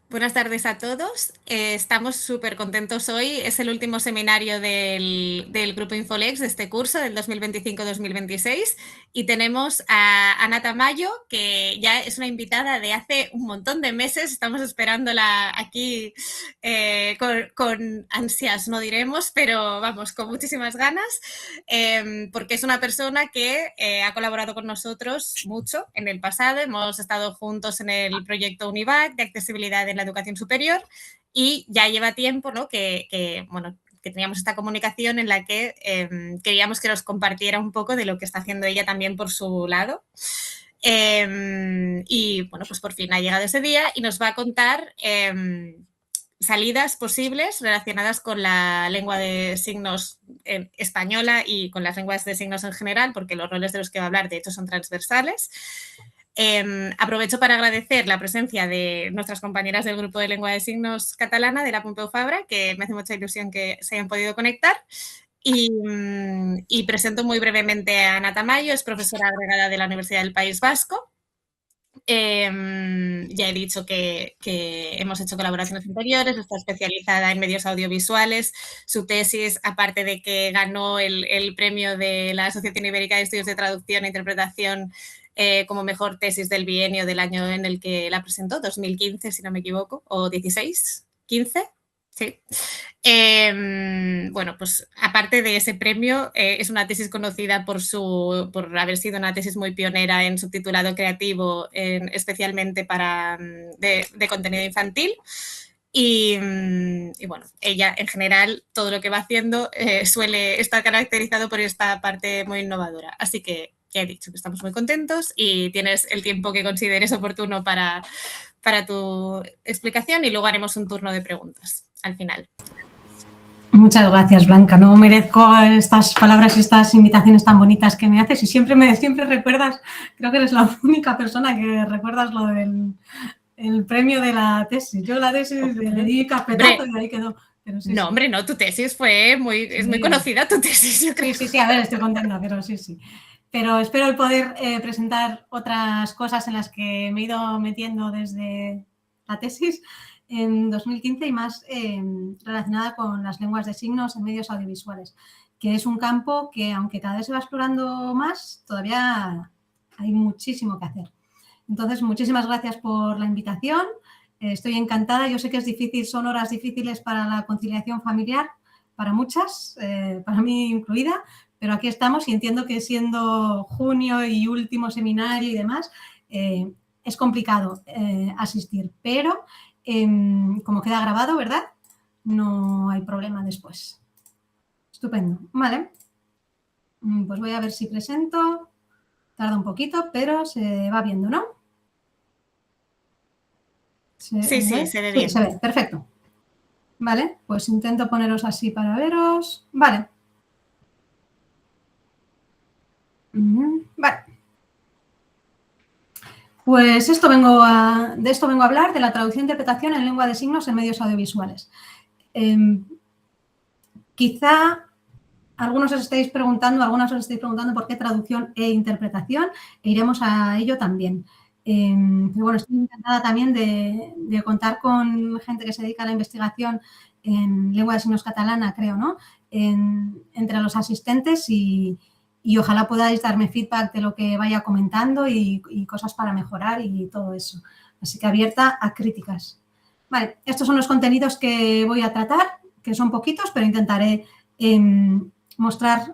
Buenas tardes a todos. Estamos súper contentos hoy. Es el último seminario del Grupo Infolex de este curso, del 2025-2026. Y tenemos a Ana Tamayo, que ya es una invitada de hace un montón de meses. Estamos esperándola aquí con ansias, no diremos, pero vamos, con muchísimas ganas, porque es una persona que ha colaborado con nosotros mucho en el pasado. Hemos estado juntos en el proyecto UNIVAC de accesibilidad en la educación superior y ya lleva tiempo, ¿no? Bueno, que teníamos esta comunicación en la que queríamos que nos compartiera un poco de lo que está haciendo ella también por su lado. Y bueno, pues por fin ha llegado ese día y nos va a contar salidas posibles relacionadas con la lengua de signos española y con las lenguas de signos en general, porque los roles de los que va a hablar de hecho son transversales. Aprovecho para agradecer la presencia de nuestras compañeras del grupo de lengua de signos catalana de la Pompeu Fabra, que me hace mucha ilusión que se hayan podido conectar. Y presento muy brevemente a Ana Tamayo, es profesora agregada de la Universidad del País Vasco. Ya he dicho que hemos hecho colaboraciones anteriores, está especializada en medios audiovisuales. Su tesis, aparte de que ganó el premio de la Asociación Ibérica de Estudios de Traducción e Interpretación como mejor tesis del bienio del año en el que la presentó, 2015, si no me equivoco, o 16, 15, sí. Bueno, pues aparte de ese premio, es una tesis conocida por haber sido una tesis muy pionera en subtitulado creativo, especialmente de contenido infantil. Y bueno, ella en general, todo lo que va haciendo suele estar caracterizado por esta parte muy innovadora. Así que ya he dicho que estamos muy contentos y tienes el tiempo que consideres oportuno para tu explicación y luego haremos un turno de preguntas al final. Muchas gracias, Blanca. No merezco estas palabras y estas invitaciones tan bonitas que me haces y siempre recuerdas, creo que eres la única persona que recuerdas lo del premio de la tesis. Yo la tesis le di carpetazo y ahí quedó. Pero sí, no, hombre, no, tu tesis es muy conocida tu tesis, yo creo. Sí, a ver, estoy contenta, pero sí. Pero espero el poder presentar otras cosas en las que me he ido metiendo desde la tesis en 2015 y más relacionada con las lenguas de signos en medios audiovisuales, que es un campo que, aunque cada vez se va explorando más, todavía hay muchísimo que hacer. Entonces, muchísimas gracias por la invitación. Estoy encantada. Yo sé que es difícil, son horas difíciles para la conciliación familiar, para muchas, para mí incluida, pero aquí estamos y entiendo que siendo junio y último seminario y demás, es complicado asistir, pero como queda grabado, ¿verdad? No hay problema después. Estupendo. Vale. Pues voy a ver si presento. Tarda un poquito, pero se va viendo, ¿no? Sí, se ve bien. Sí, se ve, perfecto. Vale, pues intento poneros así para veros. Vale. Vale. Pues de esto vengo a hablar, de la traducción e interpretación en lengua de signos en medios audiovisuales. Quizá algunas os estéis preguntando por qué traducción e interpretación, e iremos a ello también. Pero bueno, estoy encantada también de contar con gente que se dedica a la investigación en lengua de signos catalana, creo, ¿no? Entre los asistentes y ojalá podáis darme feedback de lo que vaya comentando y cosas para mejorar y todo eso. Así que abierta a críticas. Vale, estos son los contenidos que voy a tratar, que son poquitos, pero intentaré mostrar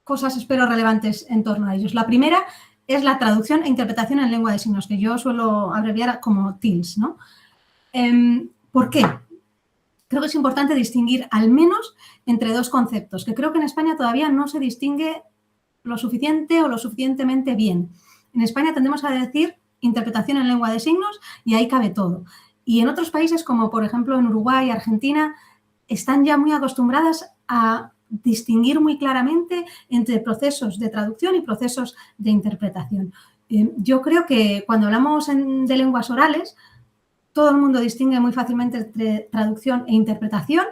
cosas, espero, relevantes en torno a ellos. La primera es la traducción e interpretación en lengua de signos, que yo suelo abreviar como TILS, ¿no? ¿Por qué? Creo que es importante distinguir al menos entre dos conceptos, que creo que en España todavía no se distingue lo suficiente o lo suficientemente bien. En España tendemos a decir interpretación en lengua de signos y ahí cabe todo. Y en otros países, como por ejemplo en Uruguay y Argentina, están ya muy acostumbradas a distinguir muy claramente entre procesos de traducción y procesos de interpretación. Yo creo que cuando hablamos de lenguas orales, todo el mundo distingue muy fácilmente entre traducción e interpretación.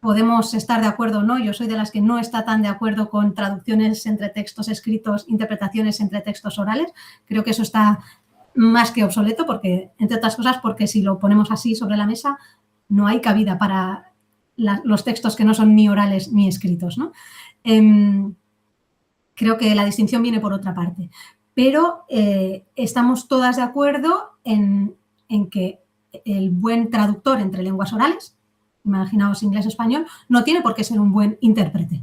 Podemos estar de acuerdo o no. Yo soy de las que no está tan de acuerdo con traducciones entre textos escritos, interpretaciones entre textos orales. Creo que eso está más que obsoleto, porque, entre otras cosas, porque si lo ponemos así sobre la mesa, no hay cabida para los textos que no son ni orales ni escritos, ¿no? Creo que la distinción viene por otra parte. Pero estamos todas de acuerdo en que el buen traductor entre lenguas orales, imaginaos inglés-español, no tiene por qué ser un buen intérprete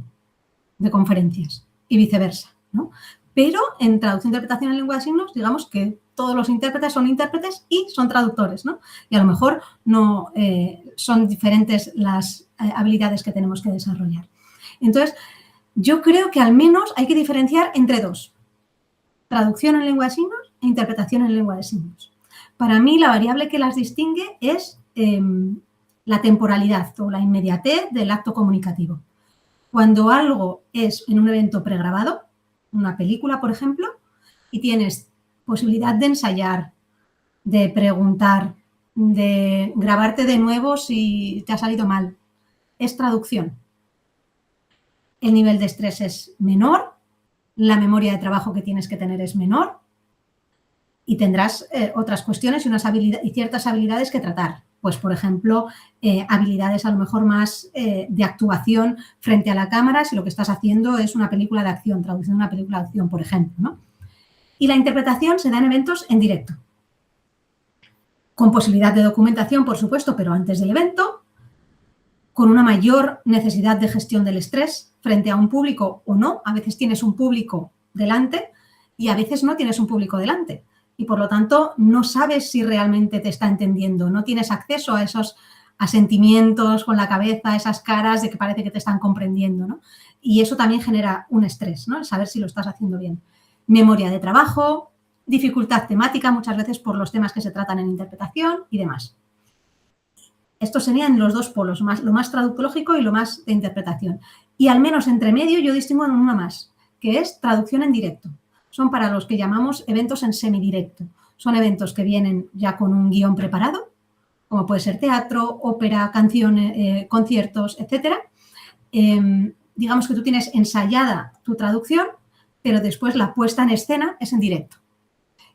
de conferencias y viceversa, ¿no? Pero en traducción-interpretación en lengua de signos, digamos que todos los intérpretes son intérpretes y son traductores, ¿no? Y a lo mejor no son diferentes las habilidades que tenemos que desarrollar. Entonces, yo creo que al menos hay que diferenciar entre dos: traducción en lengua de signos e interpretación en lengua de signos. Para mí, la variable que las distingue es la temporalidad o la inmediatez del acto comunicativo. Cuando algo es en un evento pregrabado, una película, por ejemplo, y tienes posibilidad de ensayar, de preguntar, de grabarte de nuevo si te ha salido mal, es traducción. El nivel de estrés es menor, la memoria de trabajo que tienes que tener es menor y tendrás otras cuestiones y ciertas habilidades que tratar. Pues, por ejemplo, habilidades a lo mejor más de actuación frente a la cámara si lo que estás haciendo es una película de acción, traduciendo una película de acción, por ejemplo, ¿no? Y la interpretación se da en eventos en directo, con posibilidad de documentación, por supuesto, pero antes del evento, con una mayor necesidad de gestión del estrés frente a un público o no. A veces tienes un público delante y a veces no tienes un público delante. Y, por lo tanto, no sabes si realmente te está entendiendo, no tienes acceso a esos asentimientos con la cabeza, esas caras de que parece que te están comprendiendo, ¿no? Y eso también genera un estrés, ¿no? El saber si lo estás haciendo bien. Memoria de trabajo, dificultad temática, muchas veces por los temas que se tratan en interpretación y demás. Estos serían los dos polos, lo más traductológico y lo más de interpretación. Y al menos entre medio yo distingo en una más, que es traducción en directo. Son para los que llamamos eventos en semidirecto. Son eventos que vienen ya con un guión preparado, como puede ser teatro, ópera, canciones, conciertos, etc. Digamos que tú tienes ensayada tu traducción, pero después la puesta en escena es en directo.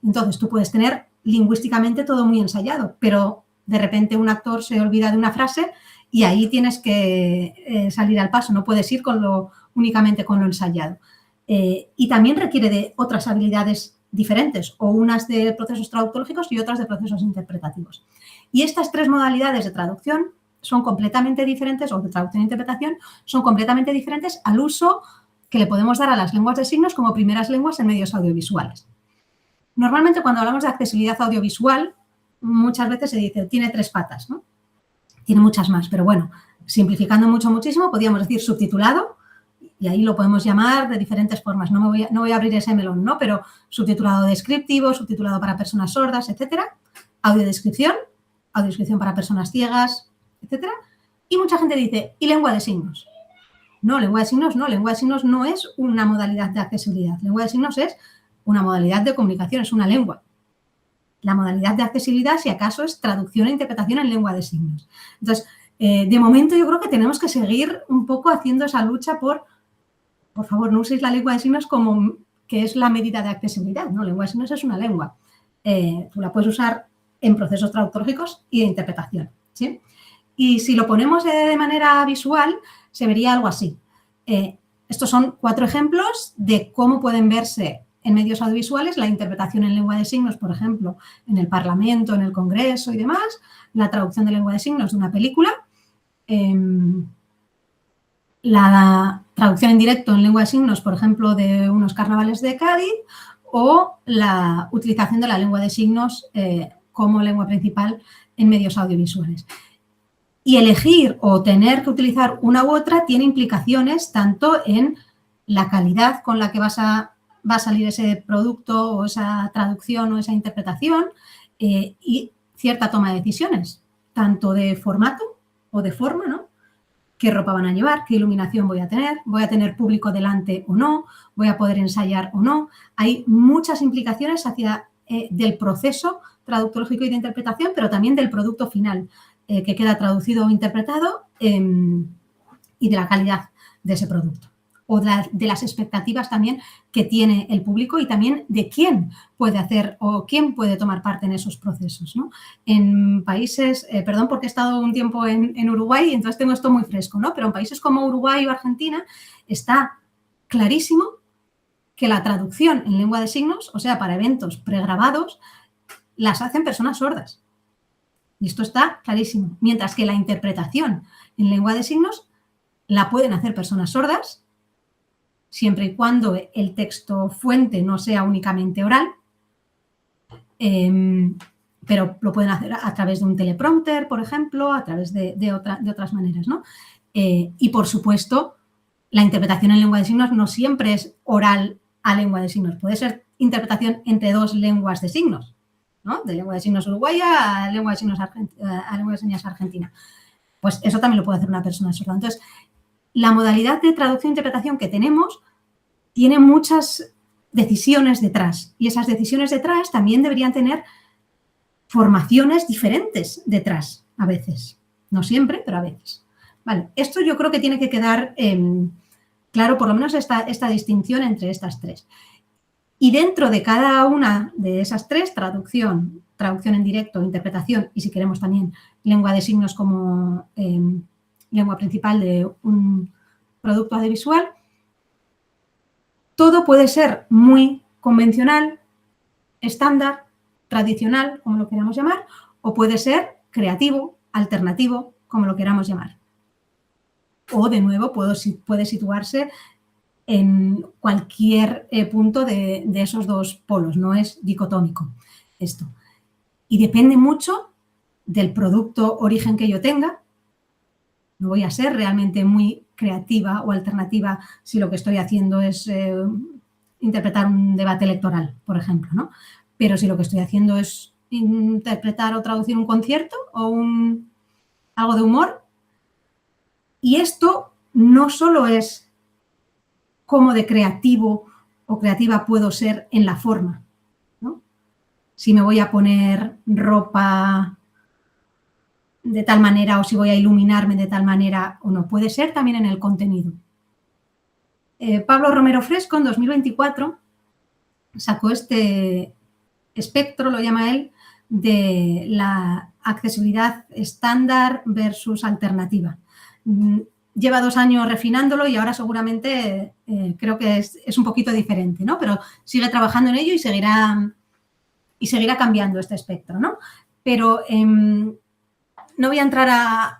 Entonces, tú puedes tener lingüísticamente todo muy ensayado, pero de repente un actor se olvida de una frase y ahí tienes que salir al paso, no puedes ir únicamente con lo ensayado. Y también requiere de otras habilidades diferentes, o unas de procesos traductológicos y otras de procesos interpretativos. Y estas tres modalidades de traducción son completamente diferentes, o de traducción e interpretación, son completamente diferentes al uso que le podemos dar a las lenguas de signos como primeras lenguas en medios audiovisuales. Normalmente, cuando hablamos de accesibilidad audiovisual, muchas veces se dice, tiene tres patas, ¿no? Tiene muchas más, pero bueno, simplificando muchísimo, podríamos decir subtitulado, y ahí lo podemos llamar de diferentes formas. No voy a abrir ese melón, ¿no? Pero subtitulado descriptivo, subtitulado para personas sordas, etcétera. Audiodescripción para personas ciegas, etcétera. Y mucha gente dice, ¿y lengua de signos? No, lengua de signos no. Lengua de signos no es una modalidad de accesibilidad. Lengua de signos es una modalidad de comunicación, es una lengua. La modalidad de accesibilidad, si acaso, es traducción e interpretación en lengua de signos. Entonces, de momento yo creo que tenemos que seguir un poco haciendo esa lucha por favor, no uséis la lengua de signos como que es la medida de accesibilidad, ¿no? Lengua de signos es una lengua. Tú la puedes usar en procesos traductológicos y de interpretación, ¿sí? Y si lo ponemos de manera visual, se vería algo así. Estos son 4 ejemplos de cómo pueden verse en medios audiovisuales la interpretación en lengua de signos, por ejemplo, en el Parlamento, en el Congreso y demás, la traducción de lengua de signos de una película, la traducción en directo en lengua de signos, por ejemplo, de unos carnavales de Cádiz, o la utilización de la lengua de signos como lengua principal en medios audiovisuales. Y elegir o tener que utilizar una u otra tiene implicaciones tanto en la calidad con la que va a salir ese producto o esa traducción o esa interpretación y cierta toma de decisiones, tanto de formato o de forma, ¿no? ¿Qué ropa van a llevar? ¿Qué iluminación voy a tener público delante o no? ¿Voy a poder ensayar o no? Hay muchas implicaciones del proceso traductológico y de interpretación, pero también del producto final que queda traducido o interpretado y de la calidad de ese producto. o de las expectativas también que tiene el público y también de quién puede hacer o quién puede tomar parte en esos procesos, ¿no? En países, perdón porque he estado un tiempo en Uruguay y entonces tengo esto muy fresco, ¿no? Pero en países como Uruguay o Argentina está clarísimo que la traducción en lengua de signos, o sea, para eventos pregrabados, las hacen personas sordas. Y esto está clarísimo. Mientras que la interpretación en lengua de signos la pueden hacer personas sordas, siempre y cuando el texto fuente no sea únicamente oral, pero lo pueden hacer a través de un teleprompter, por ejemplo, a través de otras maneras, ¿no? Y, por supuesto, la interpretación en lengua de signos no siempre es oral a lengua de signos. Puede ser interpretación entre dos lenguas de signos, ¿no? De lengua de signos uruguaya a lengua de signos argentina. Pues eso también lo puede hacer una persona sorda. Entonces, la modalidad de traducción e interpretación que tenemos tiene muchas decisiones detrás y esas decisiones detrás también deberían tener formaciones diferentes detrás a veces. No siempre, pero a veces. Vale, esto yo creo que tiene que quedar claro, por lo menos esta distinción entre estas tres. Y dentro de cada una de esas tres, traducción en directo, interpretación y, si queremos, también lengua de signos como lengua principal de un producto audiovisual, todo puede ser muy convencional, estándar, tradicional, como lo queramos llamar, o puede ser creativo, alternativo, como lo queramos llamar. O, de nuevo, puede situarse en cualquier punto de esos dos polos, no es dicotómico esto. Y depende mucho del producto origen que yo tenga. No voy a ser realmente muy creativa o alternativa si lo que estoy haciendo es interpretar un debate electoral, por ejemplo, ¿no? Pero si lo que estoy haciendo es interpretar o traducir un concierto o algo de humor, y esto no solo es cómo de creativo o creativa puedo ser en la forma, ¿no? Si me voy a poner ropa de tal manera o si voy a iluminarme de tal manera o no. Puede ser también en el contenido. Pablo Romero Fresco, en 2024, sacó este espectro, lo llama él, de la accesibilidad estándar versus alternativa. Lleva 2 años refinándolo y ahora seguramente creo que es un poquito diferente, ¿no? Pero sigue trabajando en ello y seguirá cambiando este espectro, ¿no? Pero no voy a entrar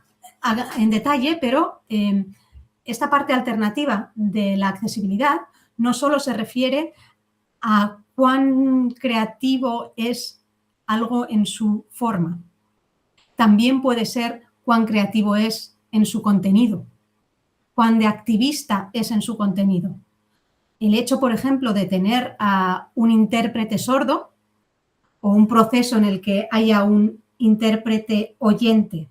en detalle, pero esta parte alternativa de la accesibilidad no solo se refiere a cuán creativo es algo en su forma, también puede ser cuán creativo es en su contenido, cuán de activista es en su contenido. El hecho, por ejemplo, de tener a un intérprete sordo o un proceso en el que haya un intérprete oyente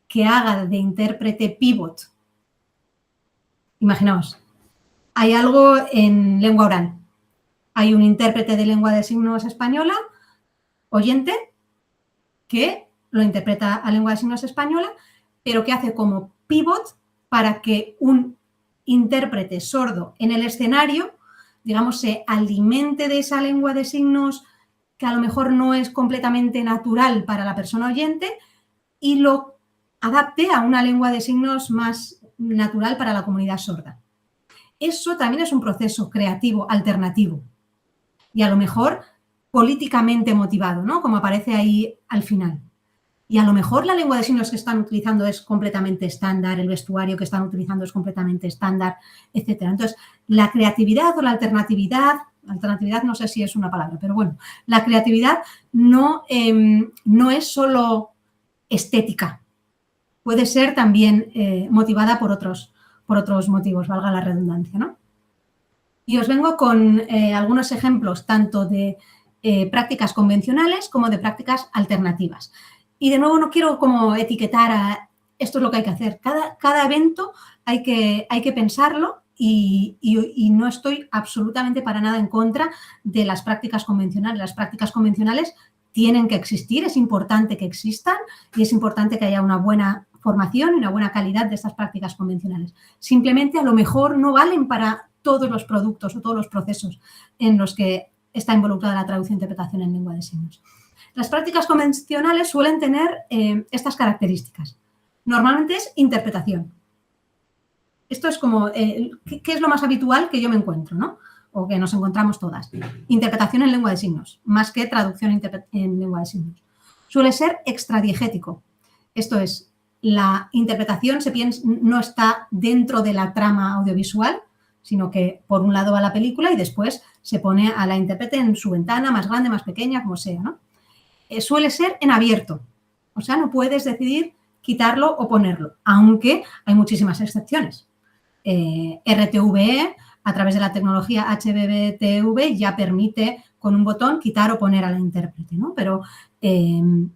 que haga de intérprete pivot. Imaginaos, hay algo en lengua oral. Hay un intérprete de lengua de signos española, oyente, que lo interpreta a lengua de signos española, pero que hace como pivot para que un intérprete sordo en el escenario, digamos, se alimente de esa lengua de signos que a lo mejor no es completamente natural para la persona oyente y lo adapte a una lengua de signos más natural para la comunidad sorda. Eso también es un proceso creativo alternativo y a lo mejor políticamente motivado, ¿no? Como aparece ahí al final. Y a lo mejor la lengua de signos que están utilizando es completamente estándar, el vestuario que están utilizando es completamente estándar, etc. Entonces, la creatividad o la alternatividad no sé si es una palabra, pero bueno, la creatividad no es solo estética, puede ser también motivada por otros motivos, valga la redundancia, ¿no? Y os vengo con algunos ejemplos tanto de prácticas convencionales como de prácticas alternativas. Y de nuevo no quiero como etiquetar a esto es lo que hay que hacer. Cada evento hay que pensarlo y no estoy absolutamente para nada en contra de las prácticas convencionales. Las prácticas convencionales tienen que existir, es importante que existan y es importante que haya una buena formación y una buena calidad de estas prácticas convencionales. Simplemente a lo mejor no valen para todos los productos o todos los procesos en los que está involucrada la traducción e interpretación en lengua de signos. Las prácticas convencionales suelen tener estas características. Normalmente es interpretación. Esto es como, ¿qué es lo más habitual que yo me encuentro, ¿no? O que nos encontramos todas? Interpretación en lengua de signos, más que traducción en lengua de signos. Suele ser extradiegético. Esto es, la interpretación no está dentro de la trama audiovisual, sino que por un lado va la película y después se pone a la intérprete en su ventana, más grande, más pequeña, como sea, ¿no? Suele ser en abierto. O sea, no puedes decidir quitarlo o ponerlo, aunque hay muchísimas excepciones. RTVE, a través de la tecnología HBBTV, ya permite con un botón quitar o poner a la intérprete, ¿no? Pero en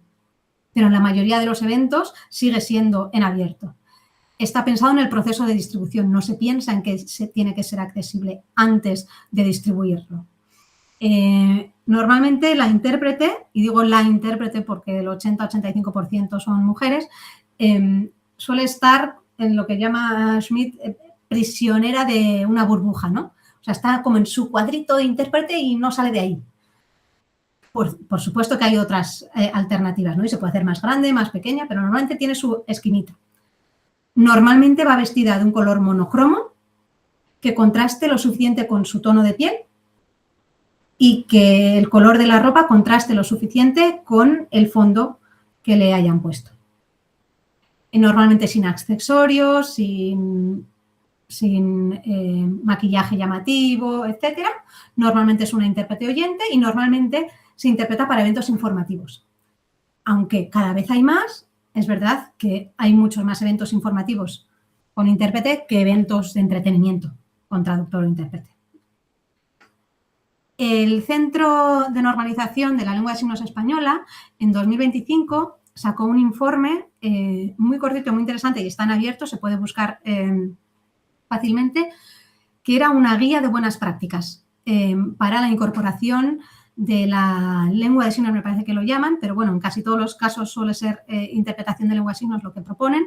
la mayoría de los eventos sigue siendo en abierto. Está pensado en el proceso de distribución, no se piensa en que tiene que ser accesible antes de distribuirlo. Normalmente la intérprete, y digo la intérprete porque el 80-85% son mujeres, suele estar en lo que llama Schmidt prisionera de una burbuja, ¿no? O sea, está como en su cuadrito de intérprete y no sale de ahí. Por supuesto que hay otras alternativas, ¿no? Y se puede hacer más grande, más pequeña, pero normalmente tiene su esquinita. Normalmente va vestida de un color monocromo que contraste lo suficiente con su tono de piel y que el color de la ropa contraste lo suficiente con el fondo que le hayan puesto. Normalmente sin accesorios, sin maquillaje llamativo, etcétera. Normalmente es una intérprete oyente y normalmente se interpreta para eventos informativos. Aunque cada vez hay más, es verdad que hay muchos más eventos informativos con intérprete que eventos de entretenimiento con traductor o intérprete. El Centro de Normalización de la Lengua de Signos Española, en 2025, sacó un informe muy cortito, muy interesante y está en abierto, se puede buscar fácilmente, que era una guía de buenas prácticas para la incorporación de la lengua de signos, me parece que lo llaman, pero bueno, en casi todos los casos suele ser interpretación de lengua de signos lo que proponen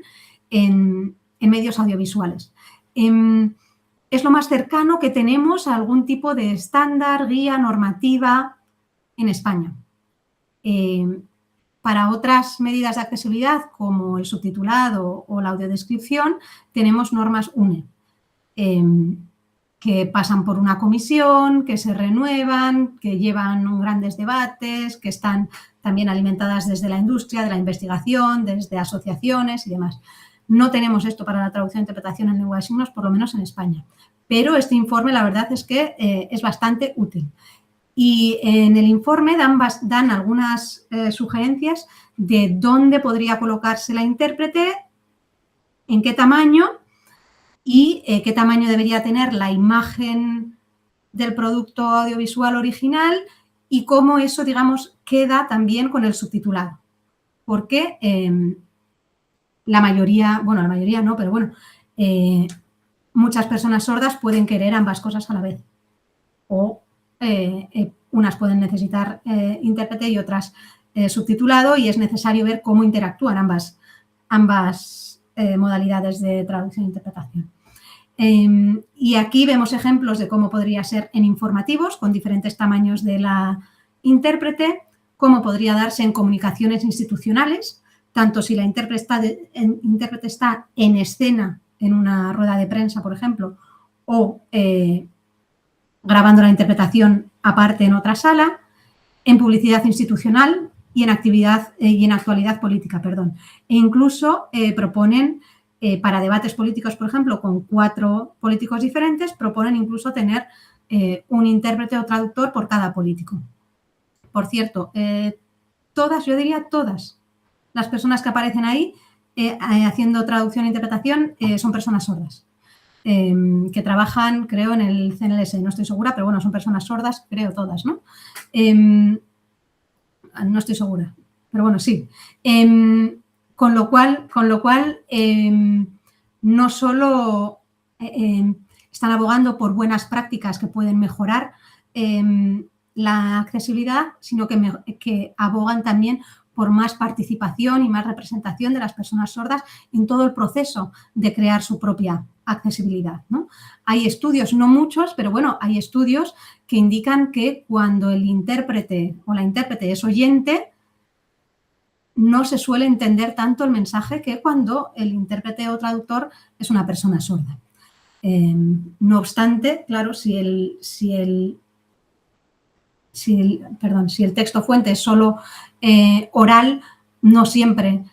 en medios audiovisuales. Es lo más cercano que tenemos a algún tipo de estándar, guía, normativa en España. Para otras medidas de accesibilidad, como el subtitulado o la audiodescripción, tenemos normas UNE, que pasan por una comisión, que se renuevan, que llevan grandes debates, que están también alimentadas desde la industria, de la investigación, desde asociaciones y demás. No tenemos esto para la traducción e interpretación en lengua de signos, por lo menos en España. Pero este informe, la verdad es que es bastante útil. Y en el informe dan algunas sugerencias de dónde podría colocarse la intérprete, en qué tamaño y qué tamaño debería tener la imagen del producto audiovisual original y cómo eso, digamos, queda también con el subtitulado. Porque la mayoría no, pero bueno, muchas personas sordas pueden querer ambas cosas a la vez. O unas pueden necesitar intérprete y otras subtitulado, y es necesario ver cómo interactúan ambas modalidades de traducción e interpretación. Y aquí vemos ejemplos de cómo podría ser en informativos, con diferentes tamaños de la intérprete, cómo podría darse en comunicaciones institucionales, tanto si la intérprete está en escena en una rueda de prensa, por ejemplo, o grabando la interpretación aparte en otra sala, en publicidad institucional y en actualidad política, perdón. E incluso proponen para debates políticos, por ejemplo, con 4 políticos diferentes, proponen incluso tener un intérprete o traductor por cada político. Por cierto, yo diría todas las personas que aparecen ahí haciendo traducción e interpretación son personas sordas, que trabajan, creo, en el CNLS, no estoy segura, pero bueno, son personas sordas, creo todas, ¿no? No estoy segura, pero bueno, sí. Con lo cual no solo están abogando por buenas prácticas que pueden mejorar la accesibilidad, sino que abogan también por más participación y más representación de las personas sordas en todo el proceso de crear su propia accesibilidad, ¿no? Hay estudios, no muchos, pero bueno, hay estudios que indican que cuando el intérprete o la intérprete es oyente, no se suele entender tanto el mensaje que cuando el intérprete o traductor es una persona sorda. No obstante, claro, si el texto fuente es solo oral, no siempre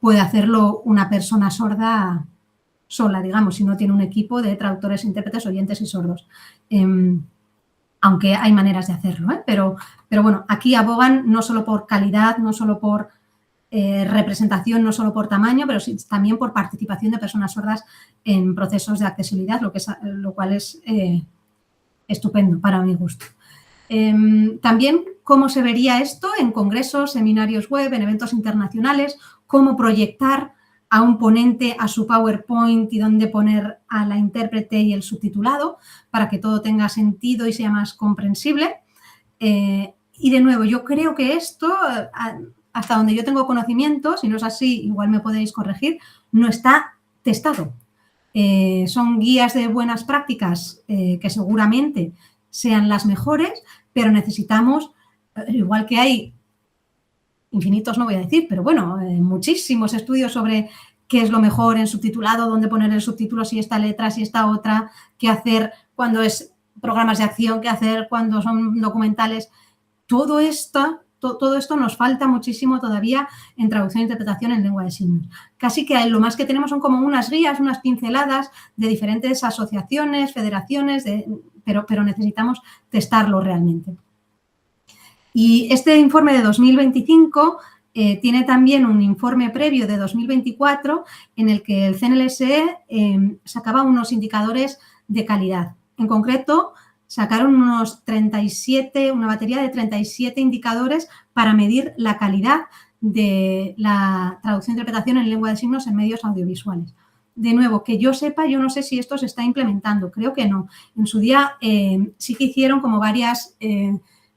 puede hacerlo una persona sorda sola, digamos, si no tiene un equipo de traductores, intérpretes, oyentes y sordos. Aunque hay maneras de hacerlo, pero bueno, aquí abogan no solo por calidad, no solo por representación, no solo por tamaño, pero sí, también por participación de personas sordas en procesos de accesibilidad, lo cual es estupendo para mi gusto. También cómo se vería esto en congresos, seminarios web, en eventos internacionales, cómo proyectar a un ponente a su PowerPoint y dónde poner a la intérprete y el subtitulado para que todo tenga sentido y sea más comprensible. Y de nuevo, yo creo que esto, hasta donde yo tengo conocimiento, si no es así, igual me podéis corregir, no está testado. Son guías de buenas prácticas que seguramente sean las mejores, pero necesitamos, igual que hay infinitos, no voy a decir, pero bueno, muchísimos estudios sobre qué es lo mejor en subtitulado, dónde poner el subtítulo, si esta letra, si esta otra, qué hacer cuando es programas de acción, qué hacer cuando son documentales. Todo esto nos falta muchísimo todavía en traducción e interpretación en lengua de signos. Casi que lo más que tenemos son como unas guías, unas pinceladas de diferentes asociaciones, federaciones, pero necesitamos testarlo realmente. Y este informe de 2025 tiene también un informe previo de 2024 en el que el CNLSE sacaba unos indicadores de calidad. En concreto, sacaron una batería de 37 indicadores para medir la calidad de la traducción e interpretación en lengua de signos en medios audiovisuales. De nuevo, que yo sepa, yo no sé si esto se está implementando, creo que no. En su día sí que hicieron como varias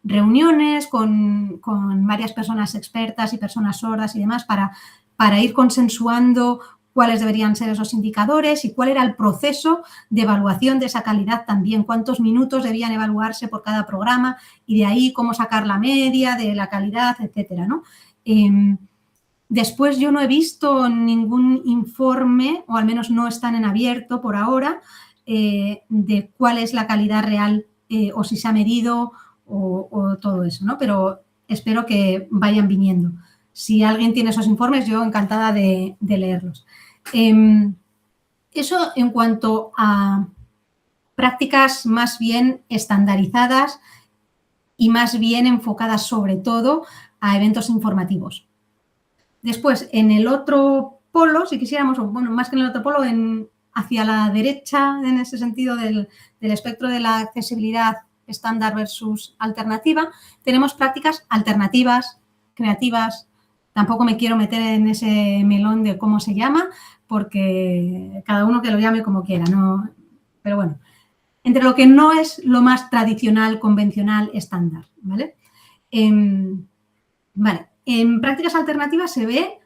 reuniones con varias personas expertas y personas sordas y demás para ir consensuando cuáles deberían ser esos indicadores y cuál era el proceso de evaluación de esa calidad también, cuántos minutos debían evaluarse por cada programa y de ahí cómo sacar la media de la calidad, etcétera, ¿no? Después yo no he visto ningún informe, o al menos no están en abierto por ahora, de cuál es la calidad real o si se ha medido o todo eso, ¿no? Pero espero que vayan viniendo. Si alguien tiene esos informes, yo encantada de leerlos. Eso en cuanto a prácticas más bien estandarizadas y más bien enfocadas sobre todo a eventos informativos. Después, en el otro polo, si quisiéramos, o bueno, más que en el otro polo, hacia la derecha, en ese sentido del espectro de la accesibilidad estándar versus alternativa, tenemos prácticas alternativas, creativas. Tampoco me quiero meter en ese melón de cómo se llama, porque cada uno que lo llame como quiera, ¿no? Pero bueno, entre lo que no es lo más tradicional, convencional, estándar, ¿vale? Vale, en prácticas alternativas se ve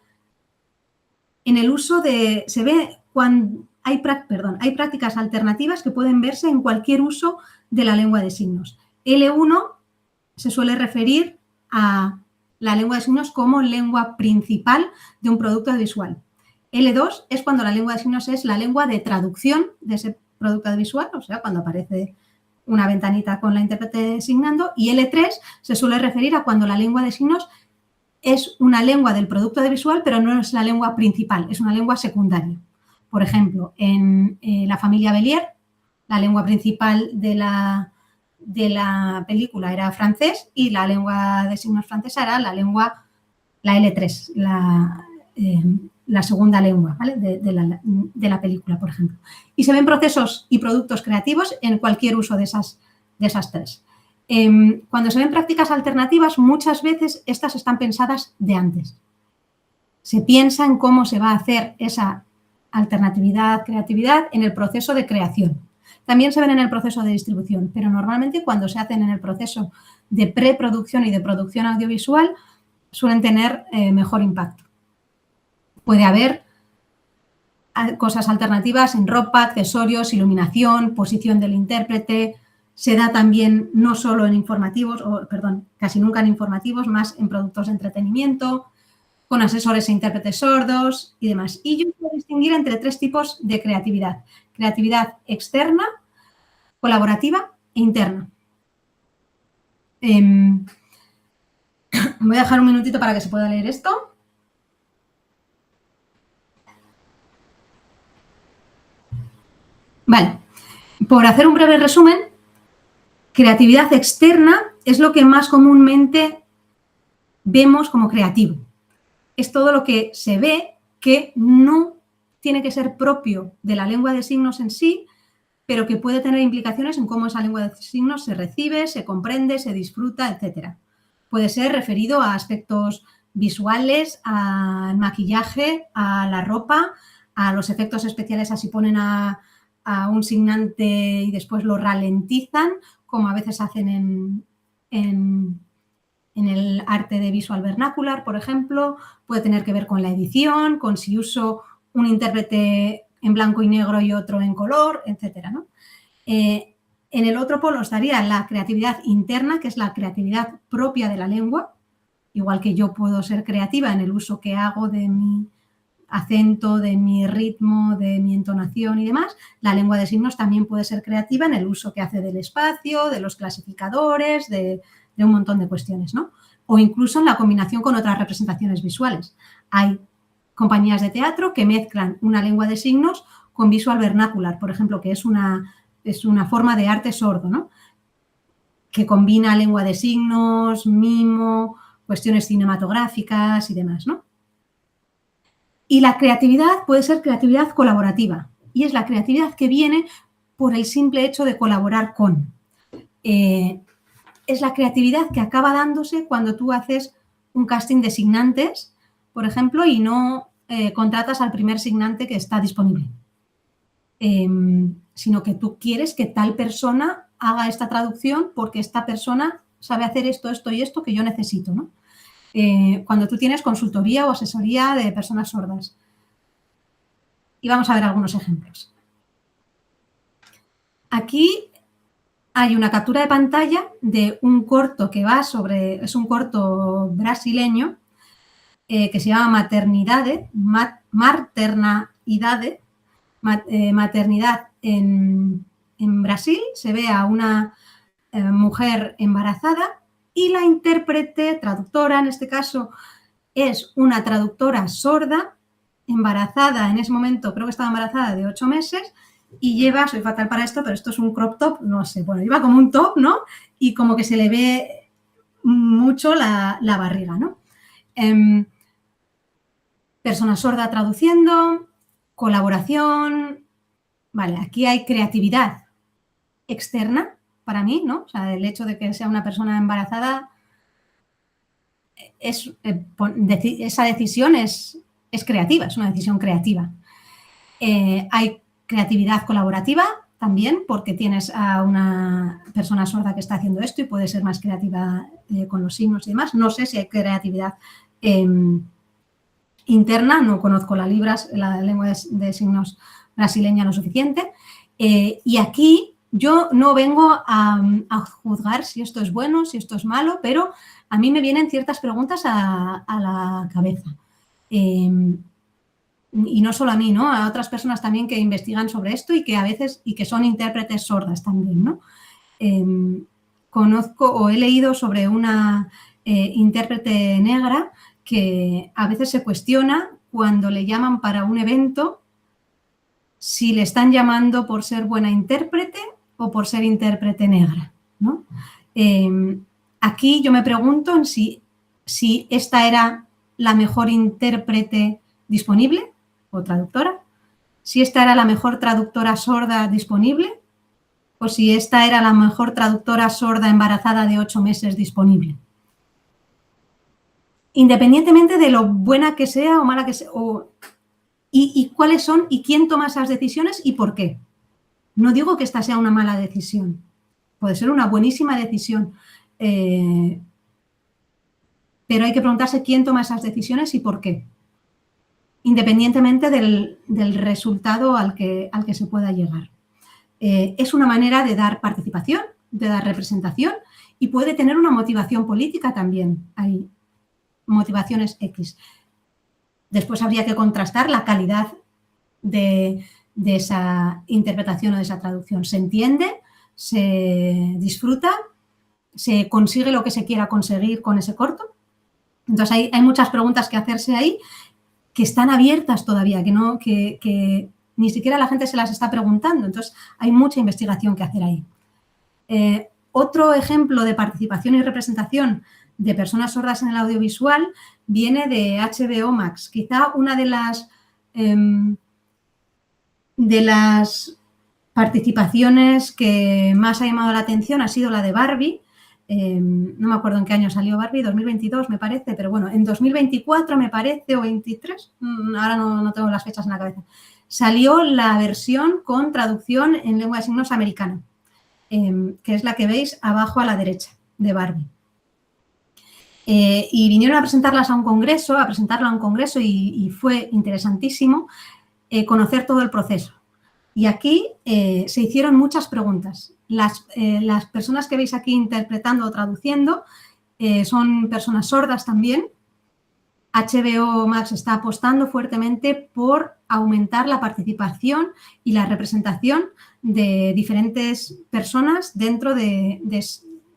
en el uso de, se ve cuando hay prácticas alternativas que pueden verse en cualquier uso de la lengua de signos. L1 se suele referir a la lengua de signos como lengua principal de un producto visual. L2 es cuando la lengua de signos es la lengua de traducción de ese producto visual, o sea, cuando aparece una ventanita con la intérprete signando, y L3 se suele referir a cuando la lengua de signos es una lengua del producto visual, pero no es la lengua principal, es una lengua secundaria. Por ejemplo, en la familia Bélier, la lengua principal de la película era francés y la lengua de signos francesa era la L3, la segunda lengua, ¿vale? de la película, por ejemplo. Y se ven procesos y productos creativos en cualquier uso de esas tres. Cuando se ven prácticas alternativas, muchas veces estas están pensadas de antes. Se piensa en cómo se va a hacer esa alternatividad, creatividad en el proceso de creación. También se ven en el proceso de distribución, pero normalmente cuando se hacen en el proceso de preproducción y de producción audiovisual, suelen tener mejor impacto. Puede haber cosas alternativas en ropa, accesorios, iluminación, posición del intérprete. Se da también no solo en informativos, casi nunca en informativos, más en productos de entretenimiento, con asesores e intérpretes sordos y demás. Y yo puedo distinguir entre 3 tipos de creatividad. Creatividad externa, colaborativa e interna. Voy a dejar un minutito para que se pueda leer esto. Vale, por hacer un breve resumen, creatividad externa es lo que más comúnmente vemos como creativo. Es todo lo que se ve que no tiene que ser propio de la lengua de signos en sí, pero que puede tener implicaciones en cómo esa lengua de signos se recibe, se comprende, se disfruta, etc. Puede ser referido a aspectos visuales, al maquillaje, a la ropa, a los efectos especiales, así ponen a un signante y después lo ralentizan, como a veces hacen en el arte de visual vernacular, por ejemplo. Puede tener que ver con la edición, con si uso un intérprete en blanco y negro y otro en color, etcétera, ¿no? En el otro polo estaría la creatividad interna, que es la creatividad propia de la lengua, igual que yo puedo ser creativa en el uso que hago de mi acento, de mi ritmo, de mi entonación y demás. La lengua de signos también puede ser creativa en el uso que hace del espacio, de los clasificadores, de un montón de cuestiones, ¿no? O incluso en la combinación con otras representaciones visuales. Hay compañías de teatro que mezclan una lengua de signos con visual vernacular, por ejemplo, que es una forma de arte sordo, ¿no? Que combina lengua de signos, mimo, cuestiones cinematográficas y demás, ¿no? Y la creatividad puede ser creatividad colaborativa, y es la creatividad que viene por el simple hecho de colaborar con. Es la creatividad que acaba dándose cuando tú haces un casting de signantes, por ejemplo, y no contratas al primer signante que está disponible, sino que tú quieres que tal persona haga esta traducción porque esta persona sabe hacer esto, esto y esto que yo necesito, ¿no? Cuando tú tienes consultoría o asesoría de personas sordas. Y vamos a ver algunos ejemplos. Aquí hay una captura de pantalla de un corto que va sobre, es un corto brasileño que se llama Maternidade maternidad en Brasil. Se ve a una mujer embarazada y la intérprete, traductora, en este caso, es una traductora sorda, embarazada en ese momento, creo que estaba embarazada de 8 meses, y lleva, soy fatal para esto, pero esto es un crop top, no sé, bueno, lleva como un top, ¿no? Y como que se le ve mucho la barriga, ¿no? Persona sorda traduciendo, colaboración, vale, aquí hay creatividad externa para mí, ¿no? O sea, el hecho de que sea una persona embarazada, esa decisión es creativa, es una decisión creativa. Hay creatividad colaborativa también, porque tienes a una persona sorda que está haciendo esto y puede ser más creativa con los signos y demás. No sé si hay creatividad interna, no conozco la lengua de signos brasileña lo suficiente. Y aquí yo no vengo a juzgar si esto es bueno, si esto es malo, pero a mí me vienen ciertas preguntas a la cabeza. Y no solo a mí, ¿no? A otras personas también que investigan sobre esto y que a veces, y que son intérpretes sordas también, ¿no? Conozco o he leído sobre una intérprete negra que a veces se cuestiona cuando le llaman para un evento si le están llamando por ser buena intérprete o por ser intérprete negra, ¿no? Aquí yo me pregunto si esta era la mejor intérprete disponible o traductora, si esta era la mejor traductora sorda disponible o si esta era la mejor traductora sorda embarazada de 8 meses disponible. Independientemente de lo buena que sea o mala que sea, y cuáles son y quién toma esas decisiones y por qué. No digo que esta sea una mala decisión, puede ser una buenísima decisión. pero hay que preguntarse quién toma esas decisiones y por qué, independientemente del resultado al que se pueda llegar. Es una manera de dar participación, de dar representación y puede tener una motivación política también. Hay motivaciones X. Después habría que contrastar la calidad de esa interpretación o de esa traducción. ¿Se entiende? ¿Se disfruta? ¿Se consigue lo que se quiera conseguir con ese corto? Entonces hay muchas preguntas que hacerse ahí que están abiertas todavía, que ni siquiera la gente se las está preguntando. Entonces hay mucha investigación que hacer ahí. Otro ejemplo de participación y representación de personas sordas en el audiovisual viene de HBO Max. Quizá una de las participaciones que más ha llamado la atención ha sido la de Barbie. No me acuerdo en qué año salió Barbie, 2022 me parece, pero bueno, en 2024 me parece, o 23, ahora no tengo las fechas en la cabeza, salió la versión con traducción en lengua de signos americana, que es la que veis abajo a la derecha de Barbie. Y vinieron a presentarla a un congreso y fue interesantísimo conocer todo el proceso. Y aquí se hicieron muchas preguntas. Las personas que veis aquí interpretando o traduciendo son personas sordas también. HBO Max está apostando fuertemente por aumentar la participación y la representación de diferentes personas dentro de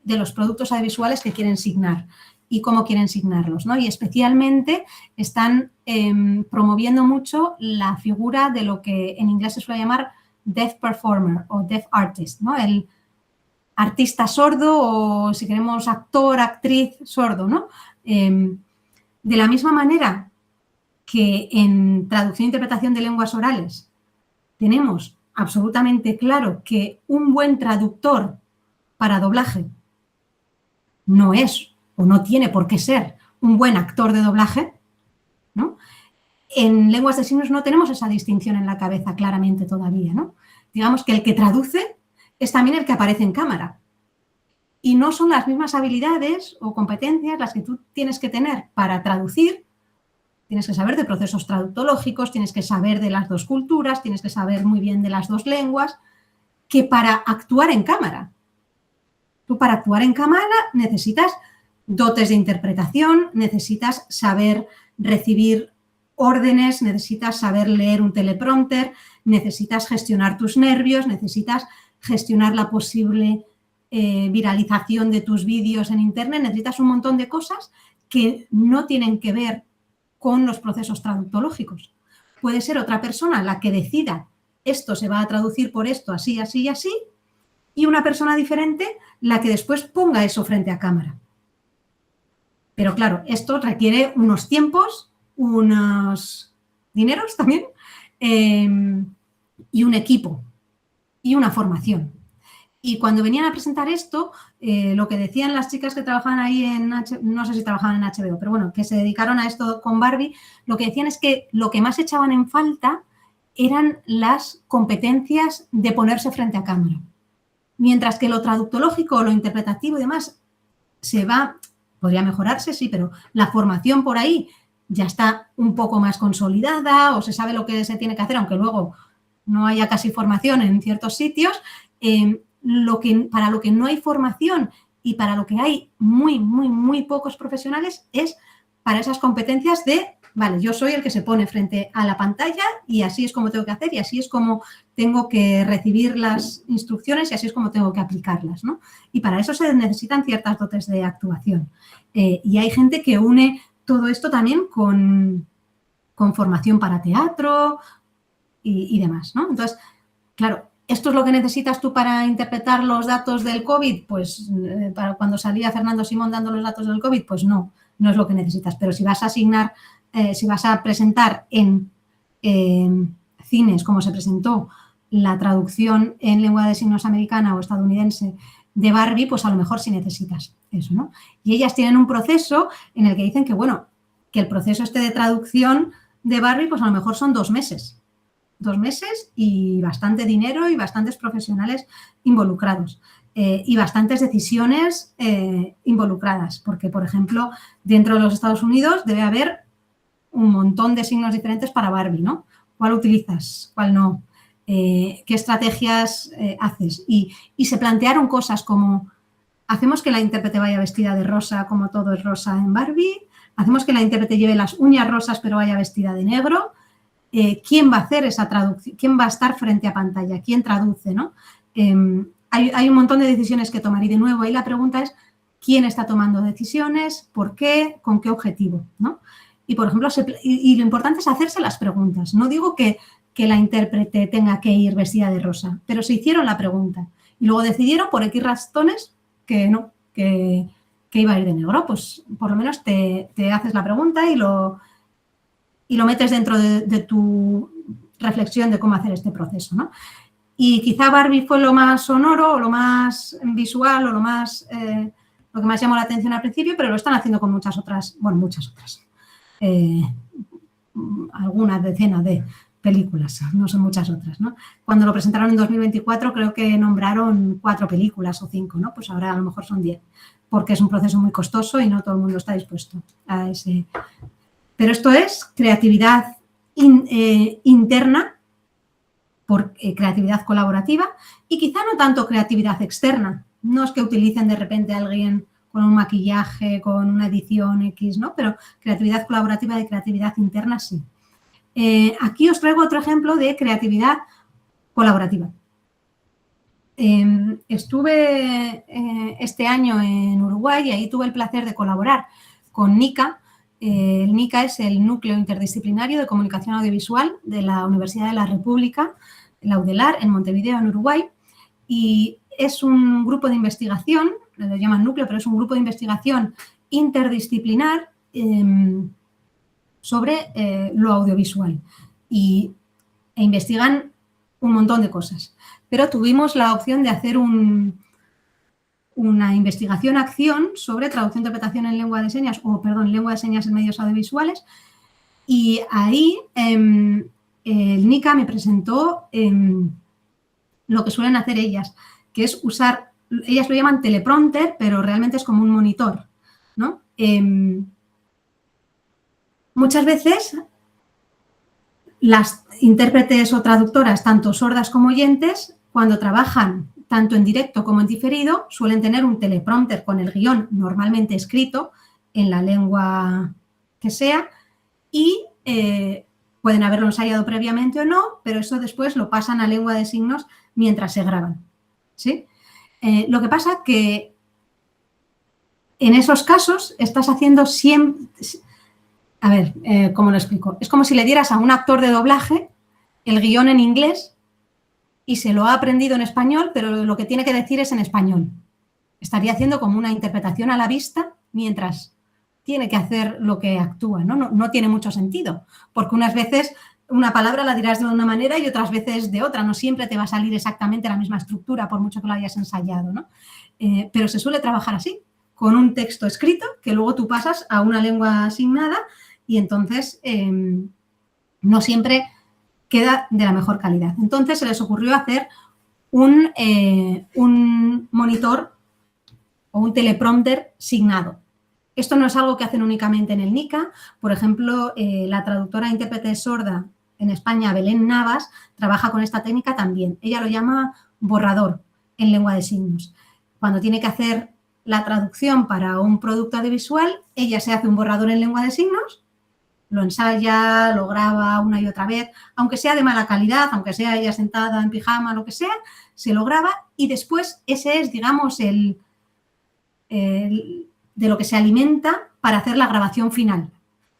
los productos audiovisuales que quieren signar y cómo quieren signarlos, ¿no? Y especialmente están promoviendo mucho la figura de lo que en inglés se suele llamar deaf performer o deaf artist, ¿no? El artista sordo o, si queremos, actor, actriz sordo, ¿no? De la misma manera que en traducción e interpretación de lenguas orales tenemos absolutamente claro que un buen traductor para doblaje no es o no tiene por qué ser un buen actor de doblaje, ¿no? En lenguas de signos no tenemos esa distinción en la cabeza claramente todavía, ¿no? Digamos que el que traduce es también el que aparece en cámara. Y no son las mismas habilidades o competencias las que tú tienes que tener para traducir. Tienes que saber de procesos traductológicos, tienes que saber de las dos culturas, tienes que saber muy bien de las dos lenguas, que para actuar en cámara. Tú para actuar en cámara necesitas dotes de interpretación, necesitas saber recibir órdenes, necesitas saber leer un teleprompter, necesitas gestionar tus nervios, necesitas gestionar la posible viralización de tus vídeos en internet, necesitas un montón de cosas que no tienen que ver con los procesos traductológicos. Puede ser otra persona la que decida esto se va a traducir por esto, así, así y así, y una persona diferente la que después ponga eso frente a cámara. Pero claro, esto requiere unos tiempos, unos dineros también, y un equipo, y una formación. Y cuando venían a presentar esto, lo que decían las chicas que trabajaban ahí no sé si trabajaban en HBO, pero bueno, que se dedicaron a esto con Barbie, lo que decían es que lo que más echaban en falta eran las competencias de ponerse frente a cámara. Mientras que lo traductológico, lo interpretativo y demás podría mejorarse, sí, pero la formación por ahí ya está un poco más consolidada o se sabe lo que se tiene que hacer, aunque luego no haya casi formación en ciertos sitios. Para lo que no hay formación y para lo que hay muy pocos profesionales es para esas competencias de, vale, yo soy el que se pone frente a la pantalla y así es como tengo que hacer y así es como tengo que recibir las instrucciones y así es como tengo que aplicarlas, ¿no? Y para eso se necesitan ciertas dotes de actuación. Y hay gente que une todo esto también con formación para teatro y demás, ¿no? Entonces, claro, ¿esto es lo que necesitas tú para interpretar los datos del COVID? Pues para cuando salía Fernando Simón dando los datos del COVID, pues no es lo que necesitas. Pero si vas a asignar, si vas a presentar en cines, como se presentó la traducción en lengua de signos americana o estadounidense de Barbie, pues a lo mejor sí necesitas eso, ¿no? Y ellas tienen un proceso en el que dicen que, bueno, que el proceso este de traducción de Barbie, pues a lo mejor son 2 meses. 2 meses y bastante dinero y bastantes profesionales involucrados. y bastantes decisiones involucradas, porque, por ejemplo, dentro de los Estados Unidos debe haber un montón de signos diferentes para Barbie, ¿no? ¿Cuál utilizas? ¿Cuál no? ¿Qué estrategias haces? Y se plantearon cosas como, ¿hacemos que la intérprete vaya vestida de rosa como todo es rosa en Barbie? ¿Hacemos que la intérprete lleve las uñas rosas pero vaya vestida de negro? ¿Quién va a hacer esa traducción? ¿Quién va a estar frente a pantalla? ¿Quién traduce, no? Hay un montón de decisiones que tomar y, de nuevo, ahí la pregunta es ¿quién está tomando decisiones? ¿Por qué? ¿Con qué objetivo? ¿No? Y, por ejemplo, y lo importante es hacerse las preguntas. No digo que la intérprete tenga que ir vestida de rosa, pero se hicieron la pregunta y luego decidieron por X razones que no, que iba a ir de negro. Pues por lo menos te haces la pregunta y lo metes dentro de tu reflexión de cómo hacer este proceso, ¿no? Y quizá Barbie fue lo más sonoro o lo más visual o lo que más llamó la atención al principio, pero lo están haciendo con muchas otras, algunas decenas de películas, no son muchas otras, ¿no? Cuando lo presentaron en 2024 creo que nombraron 4 películas o 5, ¿no? Pues ahora a lo mejor son 10, porque es un proceso muy costoso y no todo el mundo está dispuesto a ese. Pero esto es creatividad interna por creatividad colaborativa y quizá no tanto creatividad externa. No es que utilicen de repente a alguien con un maquillaje, con una edición X, ¿no? Pero creatividad colaborativa y creatividad interna sí. Aquí os traigo otro ejemplo de creatividad colaborativa. Estuve este año en Uruguay y ahí tuve el placer de colaborar con NICA. El NICA es el Núcleo Interdisciplinario de Comunicación Audiovisual de la Universidad de la República, la UDELAR, en Montevideo, en Uruguay, y es un grupo de investigación, lo llaman núcleo, pero es un grupo de investigación interdisciplinar sobre lo audiovisual e investigan un montón de cosas. Pero tuvimos la opción de hacer una investigación-acción sobre traducción-interpretación en lengua de señas, lengua de señas en medios audiovisuales, y ahí el NICA me presentó lo que suelen hacer ellas, que es usar, ellas lo llaman teleprompter, pero realmente es como un monitor, ¿no? Muchas veces las intérpretes o traductoras, tanto sordas como oyentes, cuando trabajan tanto en directo como en diferido, suelen tener un teleprompter con el guión normalmente escrito en la lengua que sea y pueden haberlo ensayado previamente o no, pero eso después lo pasan a lengua de signos mientras se graban, ¿sí? Lo que pasa que en esos casos estás haciendo siempre... A ver, ¿cómo lo explico? Es como si le dieras a un actor de doblaje el guión en inglés y se lo ha aprendido en español, pero lo que tiene que decir es en español. Estaría haciendo como una interpretación a la vista mientras tiene que hacer lo que actúa, ¿no? No tiene mucho sentido, porque unas veces una palabra la dirás de una manera y otras veces de otra. No siempre te va a salir exactamente la misma estructura, por mucho que lo hayas ensayado, ¿no? Pero se suele trabajar así, con un texto escrito que luego tú pasas a una lengua asignada y entonces no siempre queda de la mejor calidad. Entonces se les ocurrió hacer un monitor o un teleprompter signado. Esto no es algo que hacen únicamente en el NICA. Por ejemplo, la traductora e intérprete sorda en España, Belén Navas, trabaja con esta técnica también. Ella lo llama borrador en lengua de signos. Cuando tiene que hacer la traducción para un producto audiovisual, ella se hace un borrador en lengua de signos, lo ensaya, lo graba una y otra vez, aunque sea de mala calidad, aunque sea ella sentada en pijama, lo que sea, se lo graba y después ese es, digamos, de lo que se alimenta para hacer la grabación final.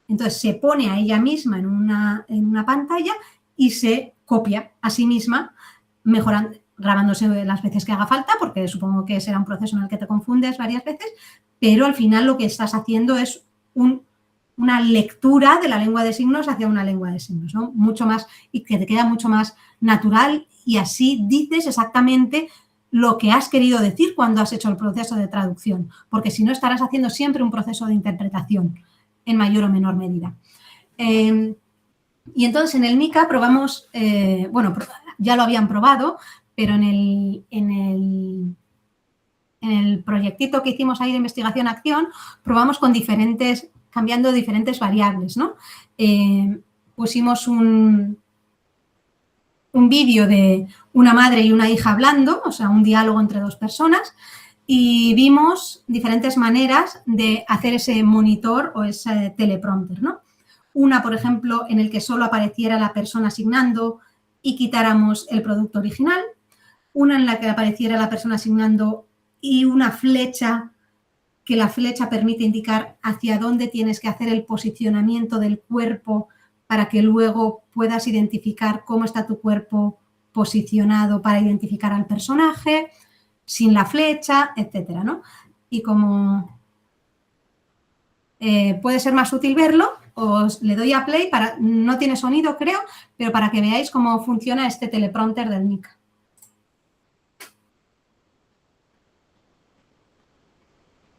Entonces se pone a ella misma en una pantalla y se copia a sí misma, mejorando, grabándose las veces que haga falta, porque supongo que será un proceso en el que te confundes varias veces, pero al final lo que estás haciendo es una lectura de la lengua de signos hacia una lengua de signos, ¿no? Mucho más, y que te queda mucho más natural y así dices exactamente lo que has querido decir cuando has hecho el proceso de traducción, porque si no estarás haciendo siempre un proceso de interpretación en mayor o menor medida. Y entonces en el NICA probamos, ya lo habían probado, pero en el el proyectito que hicimos ahí de investigación-acción, probamos cambiando diferentes variables, ¿no? Pusimos un vídeo de una madre y una hija hablando, o sea, un diálogo entre dos personas, y vimos diferentes maneras de hacer ese monitor o ese teleprompter, ¿no? Una, por ejemplo, en el que solo apareciera la persona asignando y quitáramos el producto original. Una en la que apareciera la persona asignando y una flecha, que la flecha permite indicar hacia dónde tienes que hacer el posicionamiento del cuerpo para que luego puedas identificar cómo está tu cuerpo posicionado para identificar al personaje, sin la flecha, etcétera, ¿no? Y como puede ser más útil verlo, os le doy a play, no tiene sonido creo, pero para que veáis cómo funciona este teleprompter del Nika.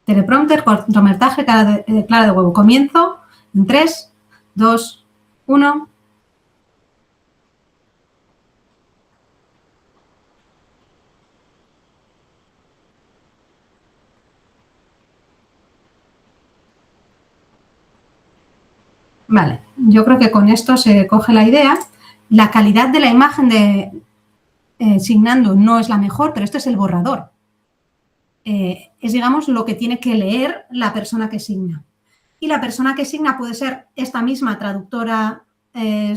Teleprompter, cortometraje, clara de huevo. Comienzo en 3, 2, 1. Vale, yo creo que con esto se coge la idea. La calidad de la imagen de Signando no es la mejor, pero este es el borrador. Es, digamos, lo que tiene que leer la persona que signa. Y la persona que signa puede ser esta misma traductora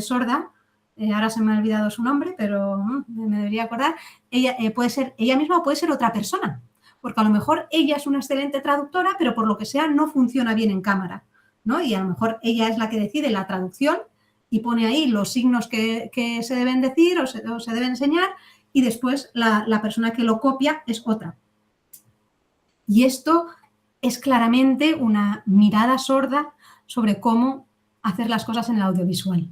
sorda, ahora se me ha olvidado su nombre, pero me debería acordar. Ella puede ser ella misma o puede ser otra persona, porque a lo mejor ella es una excelente traductora, pero por lo que sea no funciona bien en cámara, ¿no? Y a lo mejor ella es la que decide la traducción y pone ahí los signos que se deben decir o se deben enseñar, y después la persona que lo copia es otra. Y esto es claramente una mirada sorda sobre cómo hacer las cosas en el audiovisual.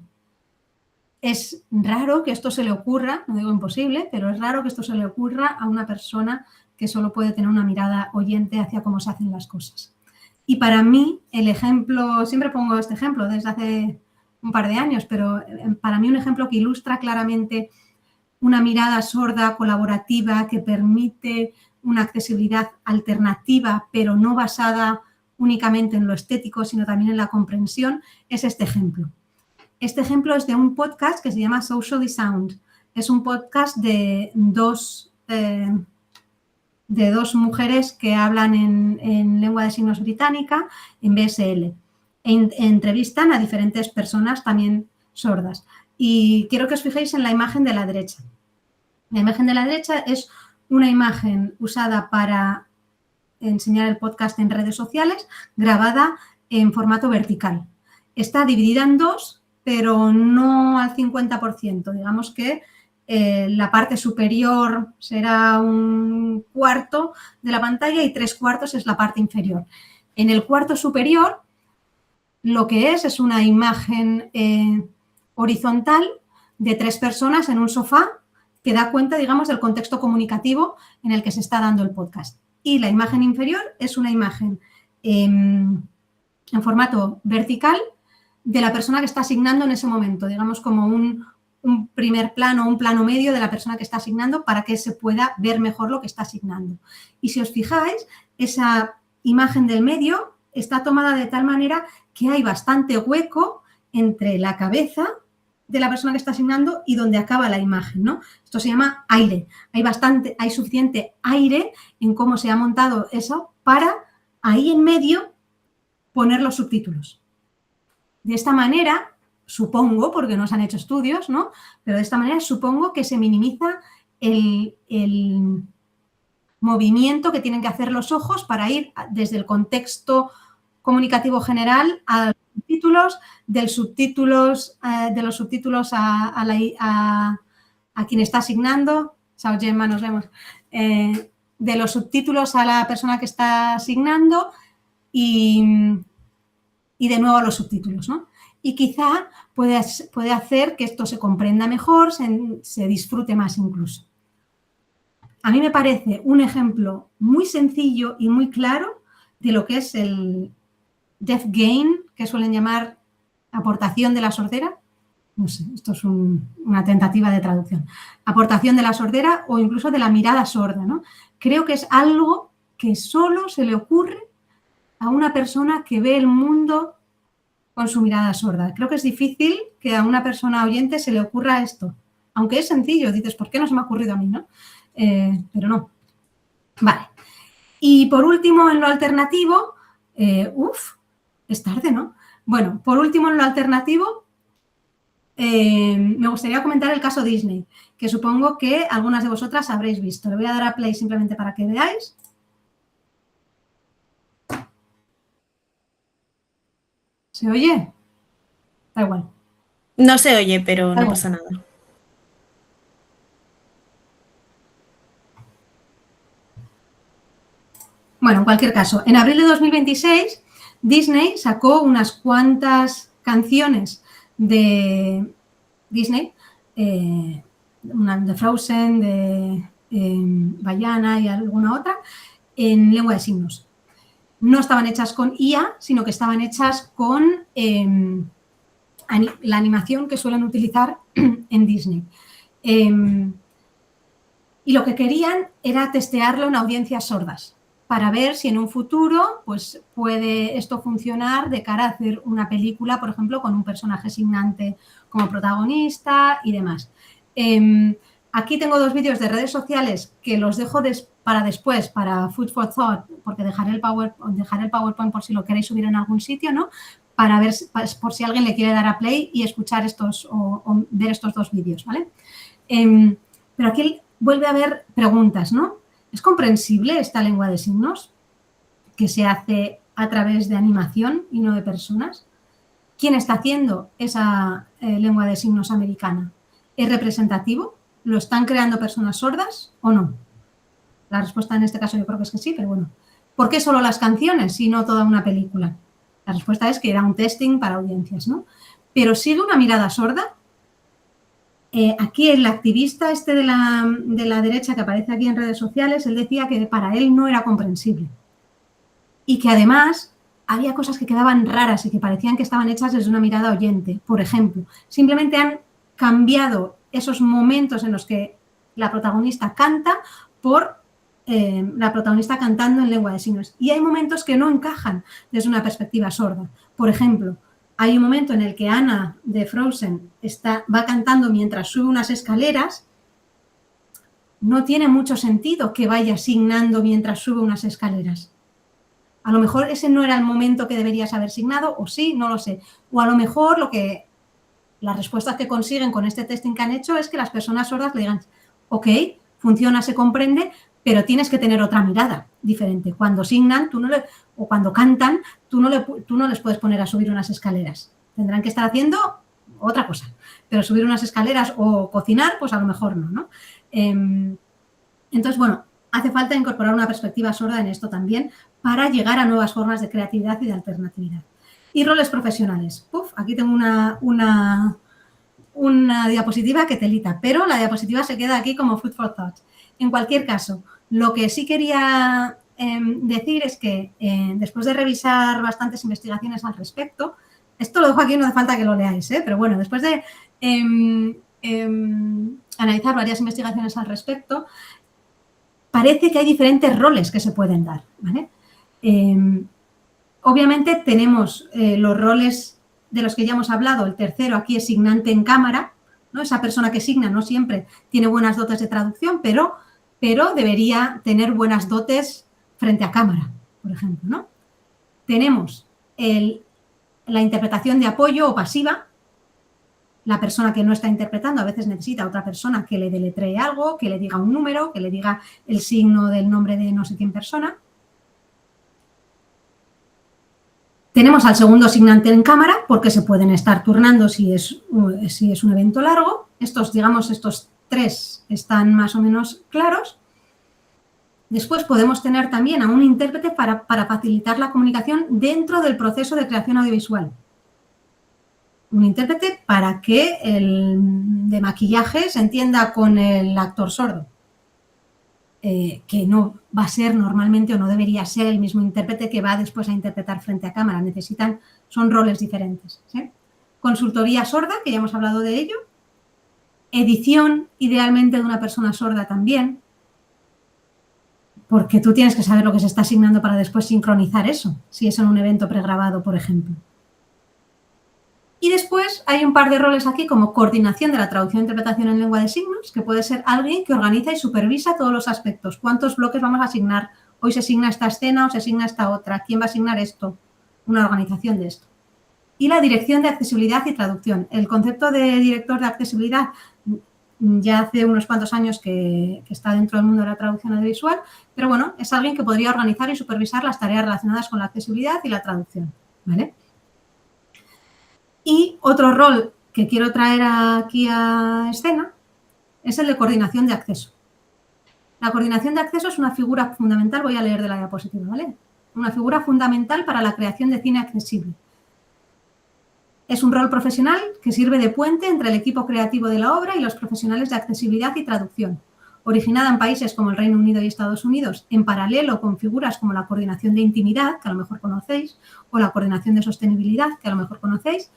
Es raro que esto se le ocurra, no digo imposible, pero es raro que esto se le ocurra a una persona que solo puede tener una mirada oyente hacia cómo se hacen las cosas. Y para mí, el ejemplo, siempre pongo este ejemplo desde hace un par de años, pero para mí un ejemplo que ilustra claramente una mirada sorda, colaborativa, que permite una accesibilidad alternativa, pero no basada únicamente en lo estético, sino también en la comprensión, es este ejemplo. Este ejemplo es de un podcast que se llama Socially Sound. Es un podcast de dos mujeres que hablan en lengua de signos británica, en BSL. Entrevistan a diferentes personas también sordas. Y quiero que os fijéis en la imagen de la derecha. La imagen de la derecha es una imagen usada para enseñar el podcast en redes sociales, grabada en formato vertical. Está dividida en dos, pero no al 50%. Digamos que la parte superior será un cuarto de la pantalla y 3/4 es la parte inferior. En el cuarto superior, lo que es una imagen horizontal de 3 personas en un sofá que da cuenta, digamos, del contexto comunicativo en el que se está dando el podcast. Y la imagen inferior es una imagen en formato vertical de la persona que está asignando en ese momento, digamos como un primer plano, un plano medio de la persona que está asignando para que se pueda ver mejor lo que está asignando. Y si os fijáis, esa imagen del medio está tomada de tal manera que hay bastante hueco entre la cabeza de la persona que está asignando y donde acaba la imagen, ¿no? Esto se llama aire. Hay suficiente aire en cómo se ha montado eso para ahí en medio poner los subtítulos. De esta manera, supongo, porque no se han hecho estudios, ¿no? Pero de esta manera supongo que se minimiza el movimiento que tienen que hacer los ojos para ir desde el contexto comunicativo general a los subtítulos, de los subtítulos a quien está asignando. Chao, Gemma, nos vemos. De los subtítulos a la persona que está asignando y de nuevo a los subtítulos, ¿no? Y quizá puede hacer que esto se comprenda mejor, se disfrute más incluso. A mí me parece un ejemplo muy sencillo y muy claro de lo que es el deaf gain, que suelen llamar aportación de la sordera. No sé, esto es una tentativa de traducción. Aportación de la sordera o incluso de la mirada sorda, ¿no? Creo que es algo que solo se le ocurre a una persona que ve el mundo con su mirada sorda. Creo que es difícil que a una persona oyente se le ocurra esto. Aunque es sencillo, dices, ¿por qué no se me ha ocurrido a mí, no? Pero no. Vale. Y por último, en lo alternativo, es tarde, ¿no? Bueno, por último, en lo alternativo, me gustaría comentar el caso Disney, que supongo que algunas de vosotras habréis visto. Le voy a dar a play simplemente para que veáis. ¿Se oye? Da igual. No se oye, pero no pasa nada. Bueno, en cualquier caso, en abril de 2026, Disney sacó unas cuantas canciones de Disney, de Frozen, de Vaiana y alguna otra, en lengua de signos. No estaban hechas con IA, sino que estaban hechas con la animación que suelen utilizar en Disney. Y lo que querían era testearlo en audiencias sordas, para ver si en un futuro pues, puede esto funcionar de cara a hacer una película, por ejemplo, con un personaje signante como protagonista y demás. Aquí tengo 2 vídeos de redes sociales que los dejo para después, para Food for Thought, porque dejaré el PowerPoint por si lo queréis subir en algún sitio, ¿no? Para ver, por si alguien le quiere dar a play y escuchar estos o ver estos 2 vídeos, ¿vale? Pero aquí vuelve a haber preguntas, ¿no? ¿Es comprensible esta lengua de signos que se hace a través de animación y no de personas? ¿Quién está haciendo esa lengua de signos americana? ¿Es representativo? ¿Lo están creando personas sordas o no? La respuesta en este caso yo creo que es que sí, pero bueno. ¿Por qué solo las canciones y no toda una película? La respuesta es que era un testing para audiencias, ¿no? Pero sigue una mirada sorda. Aquí el activista de la derecha que aparece aquí en redes sociales, él decía que para él no era comprensible y que además había cosas que quedaban raras y que parecían que estaban hechas desde una mirada oyente. Por ejemplo, simplemente han cambiado esos momentos en los que la protagonista canta por la protagonista cantando en lengua de signos. Y hay momentos que no encajan desde una perspectiva sorda. Por ejemplo, hay un momento en el que Anna de Frozen va cantando mientras sube unas escaleras. No tiene mucho sentido que vaya signando mientras sube unas escaleras. A lo mejor ese no era el momento que deberías haber signado, o sí, no lo sé. O a lo mejor las respuestas que consiguen con este testing que han hecho es que las personas sordas le digan, ok, funciona, se comprende, pero tienes que tener otra mirada diferente. Cuando signan, o cuando cantan, tú no les puedes poner a subir unas escaleras. Tendrán que estar haciendo otra cosa. Pero subir unas escaleras o cocinar, pues a lo mejor no, ¿no? Entonces, bueno, hace falta incorporar una perspectiva sorda en esto también para llegar a nuevas formas de creatividad y de alternatividad. Y roles profesionales. Aquí tengo una diapositiva que telita, pero la diapositiva se queda aquí como food for thought. En cualquier caso, lo que sí quería decir es que después de revisar bastantes investigaciones al respecto, esto lo dejo aquí, no hace falta que lo leáis, pero bueno, después de analizar varias investigaciones al respecto, parece que hay diferentes roles que se pueden dar, ¿vale? Obviamente tenemos los roles de los que ya hemos hablado. El tercero aquí es signante en cámara, ¿no? Esa persona que signa no siempre tiene buenas dotes de traducción, pero debería tener buenas dotes frente a cámara, por ejemplo, ¿no? Tenemos la interpretación de apoyo o pasiva. La persona que no está interpretando a veces necesita a otra persona que le deletree algo, que le diga un número, que le diga el signo del nombre de no sé quién persona. Tenemos al segundo signante en cámara, porque se pueden estar turnando si es un evento largo. Estos 3 están más o menos claros. Después podemos tener también a un intérprete para facilitar la comunicación dentro del proceso de creación audiovisual. Un intérprete para que el de maquillaje se entienda con el actor sordo. Que no va a ser normalmente o no debería ser el mismo intérprete que va después a interpretar frente a cámara. Son roles diferentes, ¿sí? Consultoría sorda, que ya hemos hablado de ello. Edición, idealmente, de una persona sorda también. porque tú tienes que saber lo que se está asignando para después sincronizar eso, si es en un evento pregrabado, por ejemplo. Y después hay un par de roles aquí como coordinación de la traducción e interpretación en lengua de signos, que puede ser alguien que organiza y supervisa todos los aspectos. ¿Cuántos bloques vamos a asignar? Hoy se asigna esta escena o se asigna esta otra. ¿Quién va a asignar esto? Una organización de esto. Y la dirección de accesibilidad y traducción. El concepto de director de accesibilidad ya hace unos cuantos años que está dentro del mundo de la traducción audiovisual, pero bueno, es alguien que podría organizar y supervisar las tareas relacionadas con la accesibilidad y la traducción, ¿vale? Y otro rol que quiero traer aquí a escena es el de coordinación de acceso. La coordinación de acceso es una figura fundamental, voy a leer de la diapositiva, ¿vale? Una figura fundamental para la creación de cine accesible. Es un rol profesional que sirve de puente entre el equipo creativo de la obra y los profesionales de accesibilidad y traducción. Originada en países como el Reino Unido y Estados Unidos, en paralelo con figuras como la coordinación de intimidad, que a lo mejor conocéis, o la coordinación de sostenibilidad, que a lo mejor conocéis,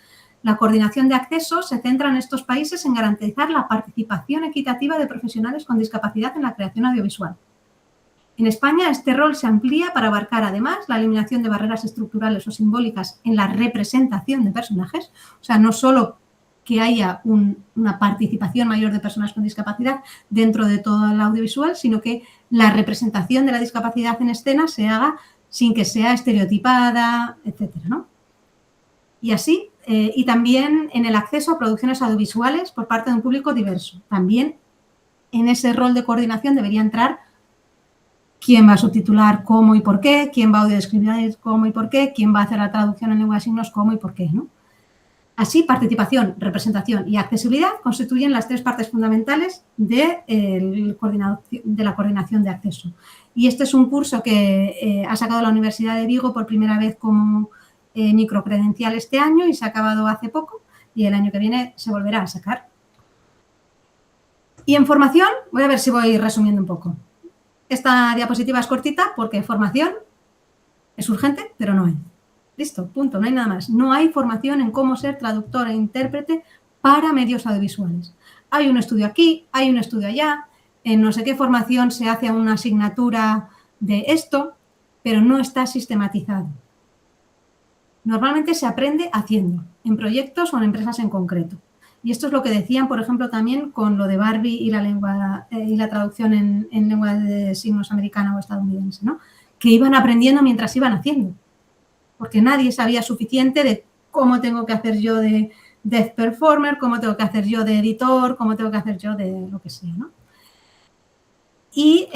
la coordinación de acceso se centra en estos países en garantizar la participación equitativa de profesionales con discapacidad en la creación audiovisual. En España, este rol se amplía para abarcar, además, la eliminación de barreras estructurales o simbólicas en la representación de personajes, o sea, no solo que haya una participación mayor de personas con discapacidad dentro de todo el audiovisual, sino que la representación de la discapacidad en escena se haga sin que sea estereotipada, etcétera, ¿no? Y así, y también en el acceso a producciones audiovisuales por parte de un público diverso. También en ese rol de coordinación debería entrar quién va a subtitular cómo y por qué, quién va a audiodescribir cómo y por qué, quién va a hacer la traducción en lengua de signos cómo y por qué, ¿no? Así, participación, representación y accesibilidad constituyen las tres partes fundamentales de la coordinación de acceso. Y este es un curso que ha sacado la Universidad de Vigo por primera vez como microcredencial este año y se ha acabado hace poco y el año que viene se volverá a sacar. Y en formación, voy a ver si voy resumiendo un poco. Esta diapositiva es cortita porque formación es urgente, pero no hay. Listo, punto, no hay nada más. No hay formación en cómo ser traductor e intérprete para medios audiovisuales. Hay un estudio aquí, hay un estudio allá, en no sé qué formación se hace una asignatura de esto, pero no está sistematizado. Normalmente se aprende haciendo, en proyectos o en empresas en concreto. Y esto es lo que decían, por ejemplo, también con lo de Barbie y la traducción en lengua de signos americana o estadounidense, ¿no? Que iban aprendiendo mientras iban haciendo. Porque nadie sabía suficiente de cómo tengo que hacer yo de dev performer, cómo tengo que hacer yo de editor, cómo tengo que hacer yo de lo que sea, ¿no? Y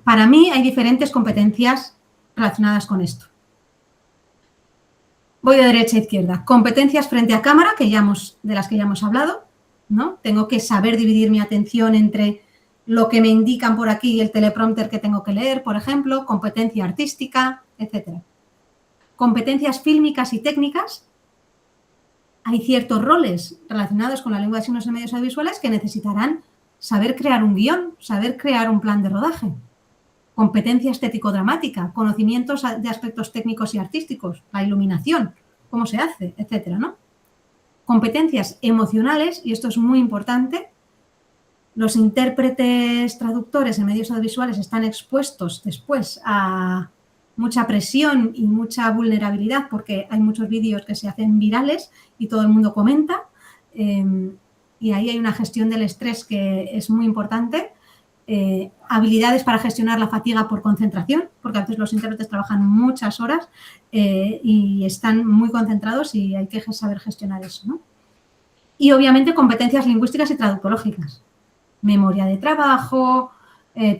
para mí hay diferentes competencias relacionadas con esto. Voy de derecha a izquierda. Competencias frente a cámara, de las que ya hemos hablado, ¿no? Tengo que saber dividir mi atención entre lo que me indican por aquí y el teleprompter que tengo que leer, por ejemplo, competencia artística, etcétera. Competencias fílmicas y técnicas. Hay ciertos roles relacionados con la lengua de signos en medios audiovisuales que necesitarán saber crear un guión, saber crear un plan de rodaje. Competencia estético-dramática, conocimientos de aspectos técnicos y artísticos, la iluminación, cómo se hace, etcétera, ¿no? Competencias emocionales, y esto es muy importante, los intérpretes traductores en medios audiovisuales están expuestos después a mucha presión y mucha vulnerabilidad porque hay muchos vídeos que se hacen virales y todo el mundo comenta y ahí hay una gestión del estrés que es muy importante. Habilidades para gestionar la fatiga por concentración, porque a veces los intérpretes trabajan muchas horas y están muy concentrados y hay que saber gestionar eso, ¿no? Y obviamente competencias lingüísticas y traductológicas, memoria de trabajo,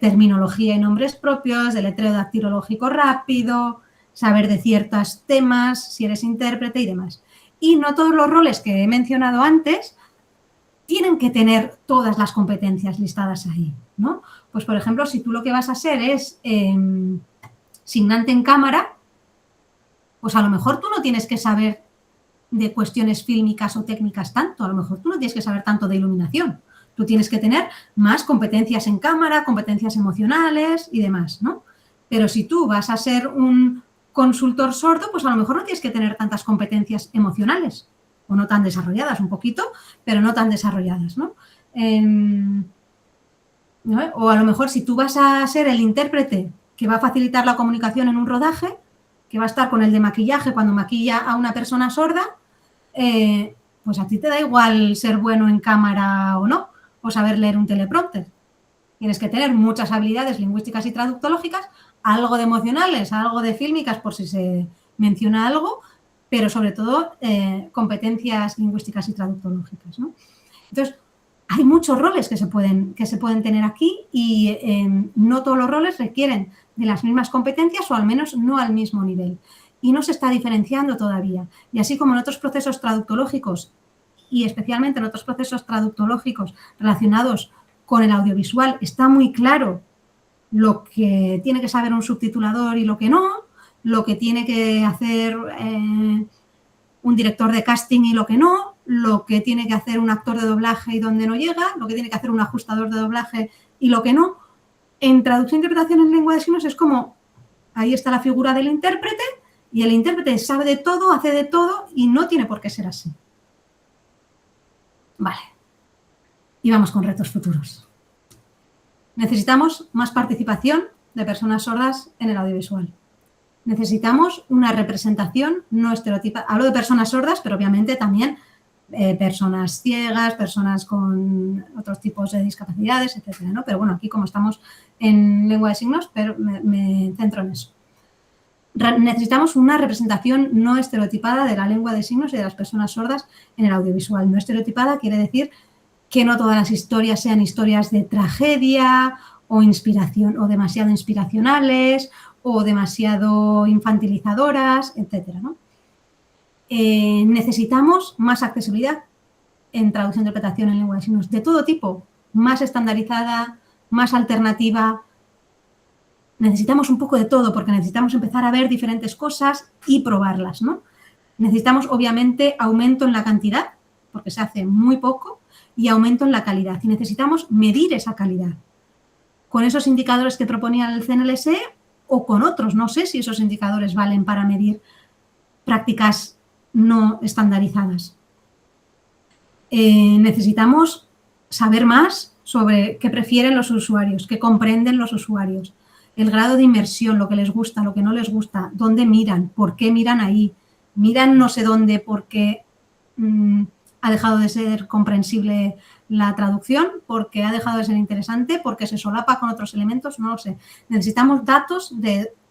terminología y nombres propios, deletreo dactilológico rápido, saber de ciertos temas, si eres intérprete y demás. Y no todos los roles que he mencionado antes tienen que tener todas las competencias listadas ahí, ¿no? Pues, por ejemplo, si tú lo que vas a ser es signante en cámara, pues a lo mejor tú no tienes que saber de cuestiones fílmicas o técnicas tanto, a lo mejor tú no tienes que saber tanto de iluminación. Tú tienes que tener más competencias en cámara, competencias emocionales y demás, ¿no? Pero si tú vas a ser un consultor sordo, pues a lo mejor no tienes que tener tantas competencias emocionales o no tan desarrolladas, un poquito, pero no tan desarrolladas, ¿no? ¿no? O a lo mejor si tú vas a ser el intérprete que va a facilitar la comunicación en un rodaje, que va a estar con el de maquillaje cuando maquilla a una persona sorda, pues a ti te da igual ser bueno en cámara o no, o saber leer un teleprompter. Tienes que tener muchas habilidades lingüísticas y traductológicas, algo de emocionales, algo de fílmicas por si se menciona algo, pero sobre todo competencias lingüísticas y traductológicas, ¿no? Entonces, hay muchos roles que se pueden tener aquí y no todos los roles requieren de las mismas competencias o al menos no al mismo nivel. Y no se está diferenciando todavía. Y así como en otros procesos traductológicos y especialmente en otros procesos traductológicos relacionados con el audiovisual está muy claro lo que tiene que saber un subtitulador y lo que no, lo que tiene que hacer un director de casting y lo que no, lo que tiene que hacer un actor de doblaje y donde no llega, lo que tiene que hacer un ajustador de doblaje y lo que no. En traducción e interpretación en lengua de signos es como, ahí está la figura del intérprete y el intérprete sabe de todo, hace de todo y no tiene por qué ser así. Vale. Y vamos con retos futuros. Necesitamos más participación de personas sordas en el audiovisual. Necesitamos una representación no estereotipada. Hablo de personas sordas, pero obviamente también personas ciegas, personas con otros tipos de discapacidades, etcétera, ¿no? Pero bueno, aquí como estamos en lengua de signos, pero me centro en eso. Necesitamos una representación no estereotipada de la lengua de signos y de las personas sordas en el audiovisual. No estereotipada quiere decir que no todas las historias sean historias de tragedia o inspiración o demasiado inspiracionales o demasiado infantilizadoras, etcétera, ¿no? Necesitamos más accesibilidad en traducción e interpretación en lengua de signos de todo tipo, más estandarizada, más alternativa. Necesitamos un poco de todo porque necesitamos empezar a ver diferentes cosas y probarlas, ¿no? Necesitamos, obviamente, aumento en la cantidad, porque se hace muy poco, y aumento en la calidad. Y necesitamos medir esa calidad con esos indicadores que proponía el CNLS o con otros. No sé si esos indicadores valen para medir prácticas no estandarizadas. Necesitamos saber más sobre qué prefieren los usuarios, qué comprenden los usuarios, el grado de inmersión, lo que les gusta, lo que no les gusta, dónde miran, por qué miran ahí, miran no sé dónde porque ha dejado de ser comprensible la traducción, porque ha dejado de ser interesante, porque se solapa con otros elementos, no lo sé. Necesitamos datos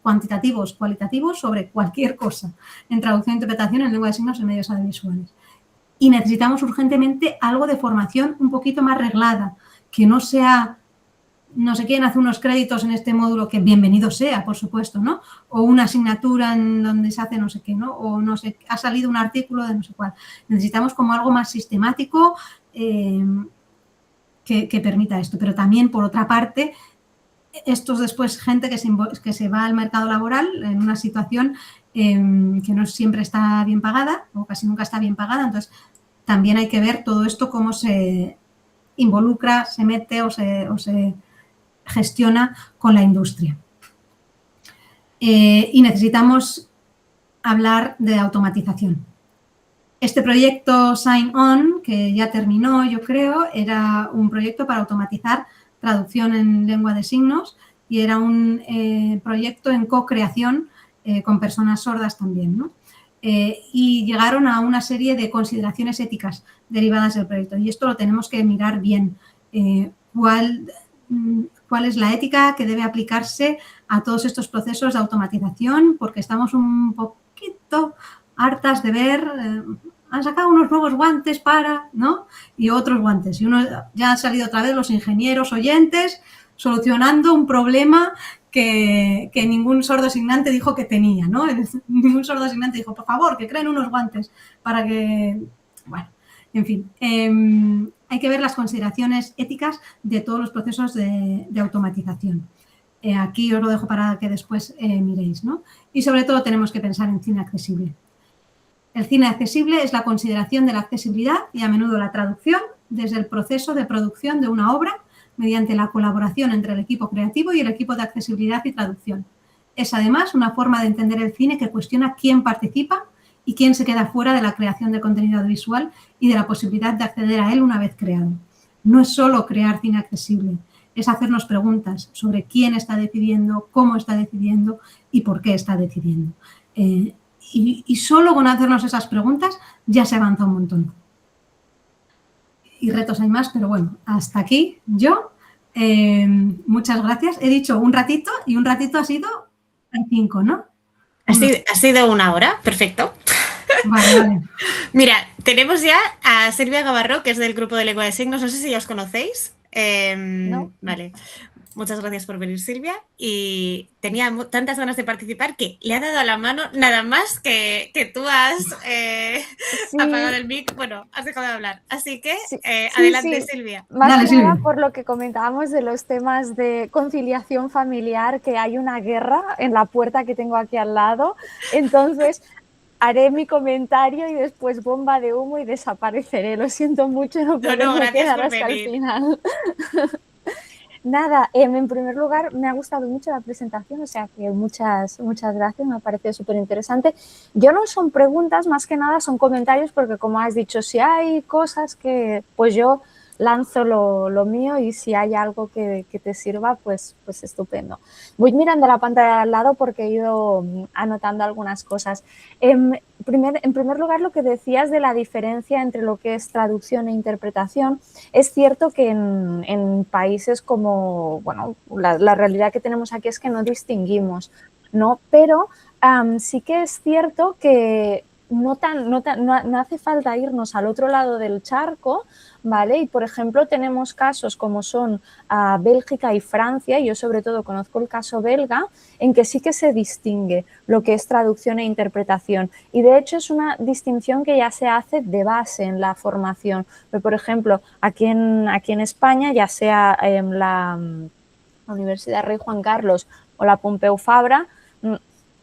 cuantitativos, cualitativos sobre cualquier cosa en traducción e interpretación en lengua de signos en medios audiovisuales. Y necesitamos urgentemente algo de formación un poquito más reglada, que no sea, no sé quién hace unos créditos en este módulo, que bienvenido sea, por supuesto, ¿no? O una asignatura en donde se hace no sé qué, ¿no? O no sé, ha salido un artículo de no sé cuál. Necesitamos como algo más sistemático que permita esto. Pero también, por otra parte, esto es después gente que se va al mercado laboral en una situación que no siempre está bien pagada o casi nunca está bien pagada. Entonces, también hay que ver todo esto cómo se involucra, se mete o se gestiona con la industria. Y necesitamos hablar de automatización. Este proyecto Sign On, que ya terminó, yo creo, era un proyecto para automatizar traducción en lengua de signos y era un proyecto en co-creación con personas sordas también, ¿no? Y llegaron a una serie de consideraciones éticas derivadas del proyecto. Y esto lo tenemos que mirar bien. ¿Cuál es la ética que debe aplicarse a todos estos procesos de automatización? Porque estamos un poquito hartas de ver, han sacado unos nuevos guantes para, ¿no? Y otros guantes. Y ya han salido otra vez los ingenieros oyentes solucionando un problema que ningún sordo signante dijo que tenía, ¿no? Ningún sordo signante dijo, por favor, que creen unos guantes para que... Bueno, en fin, hay que ver las consideraciones éticas de todos los procesos de automatización. Aquí os lo dejo para que después miréis, ¿no? Y sobre todo tenemos que pensar en cine accesible. El cine accesible es la consideración de la accesibilidad y a menudo la traducción desde el proceso de producción de una obra mediante la colaboración entre el equipo creativo y el equipo de accesibilidad y traducción. Es además una forma de entender el cine que cuestiona quién participa y quién se queda fuera de la creación de contenido audiovisual y de la posibilidad de acceder a él una vez creado. No es solo crear cine accesible, es hacernos preguntas sobre quién está decidiendo, cómo está decidiendo y por qué está decidiendo. Y solo con hacernos esas preguntas ya se avanza un montón. Y retos hay más, pero bueno, hasta aquí yo. Muchas gracias. He dicho un ratito y un ratito ha sido 5, ¿no? Ha sido 1 hora, perfecto. Vale, vale. Mira, tenemos ya a Silvia Gavarro, que es del grupo de lengua de signos. No sé si ya os conocéis. No. Vale. Muchas gracias por venir, Silvia. Y tenía tantas ganas de participar que le ha dado a la mano nada más que tú has Sí. apagado el mic. Bueno, has dejado de hablar. Así que Sí, adelante, sí. Silvia. Más Dale, que nada Silvia. por lo que comentábamos de los temas de conciliación familiar, que hay una guerra en la puerta que tengo aquí al lado. Entonces, haré mi comentario y después bomba de humo y desapareceré. Lo siento mucho, no poderme Gracias quedar por hasta el venir. final. Nada, en primer lugar me ha gustado mucho la presentación, o sea que muchas gracias, me ha parecido súper interesante. Yo no son preguntas, más que nada son comentarios, porque como has dicho, si hay cosas que pues yo lanzo lo mío y si hay algo que te sirva, pues estupendo. Voy mirando la pantalla de al lado porque he ido anotando algunas cosas. En primer lugar, lo que decías de la diferencia entre lo que es traducción e interpretación, es cierto que en países como, bueno, la realidad que tenemos aquí es que no distinguimos, ¿no? Pero sí que es cierto que no hace falta irnos al otro lado del charco, ¿vale? Y, por ejemplo, tenemos casos como son Bélgica y Francia, y yo sobre todo conozco el caso belga, en que sí que se distingue lo que es traducción e interpretación. Y, de hecho, es una distinción que ya se hace de base en la formación. Pero, por ejemplo, aquí en España, ya sea en la Universidad Rey Juan Carlos o la Pompeu Fabra,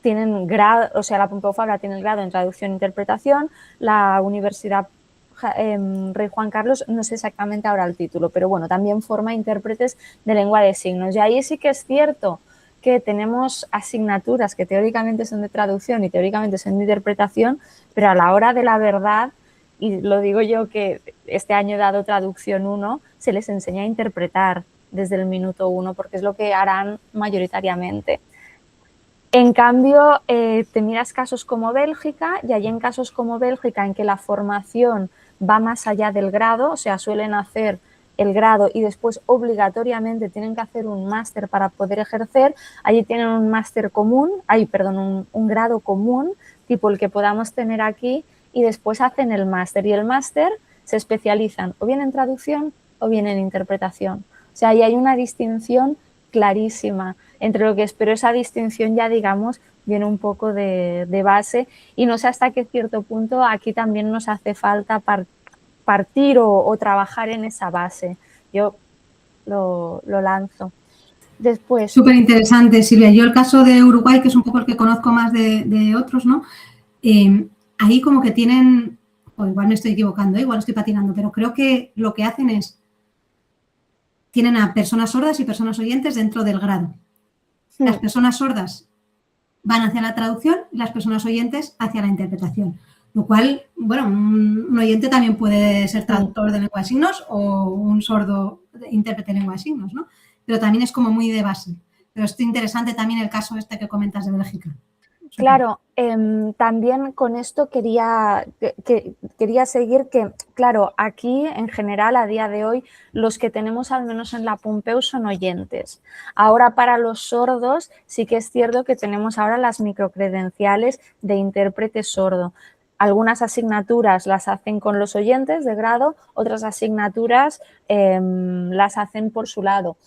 tienen grado, o sea, la Pompeu Fabra tiene el grado en traducción e interpretación, la Universidad Rey Juan Carlos, no sé exactamente ahora el título, pero bueno, también forma intérpretes de lengua de signos. Y ahí sí que es cierto que tenemos asignaturas que teóricamente son de traducción y teóricamente son de interpretación, pero a la hora de la verdad, y lo digo yo que este año he dado traducción 1, se les enseña a interpretar desde el minuto 1, porque es lo que harán mayoritariamente. En cambio, te miras casos como Bélgica, y hay en casos como Bélgica en que la formación va más allá del grado, o sea, suelen hacer el grado y después obligatoriamente tienen que hacer un máster para poder ejercer. Allí tienen un máster común, un grado común, tipo el que podamos tener aquí, y después hacen el máster. Y el máster se especializan o bien en traducción o bien en interpretación. O sea, ahí hay una distinción clarísima entre lo que es, pero esa distinción ya, digamos, viene un poco de base, y no sé hasta qué cierto punto aquí también nos hace falta partir o trabajar en esa base. Yo lo lanzo. Después. Súper interesante, Silvia. Yo el caso de Uruguay, que es un poco el que conozco más de otros, ¿no? Ahí como que tienen, o igual me estoy equivocando, igual estoy patinando, pero creo que lo que hacen es, tienen a personas sordas y personas oyentes dentro del grado. Las personas sordas van hacia la traducción y las personas oyentes hacia la interpretación. Lo cual, bueno, un oyente también puede ser traductor de lengua de signos o un sordo intérprete de lengua de signos, ¿no? Pero también es como muy de base. Pero es interesante también el caso este que comentas de Bélgica. Claro, también con esto quería seguir que, claro, aquí en general a día de hoy los que tenemos al menos en la Pompeu son oyentes. Ahora para los sordos sí que es cierto que tenemos ahora las microcredenciales de intérprete sordo. Algunas asignaturas las hacen con los oyentes de grado, otras asignaturas las hacen por su lado.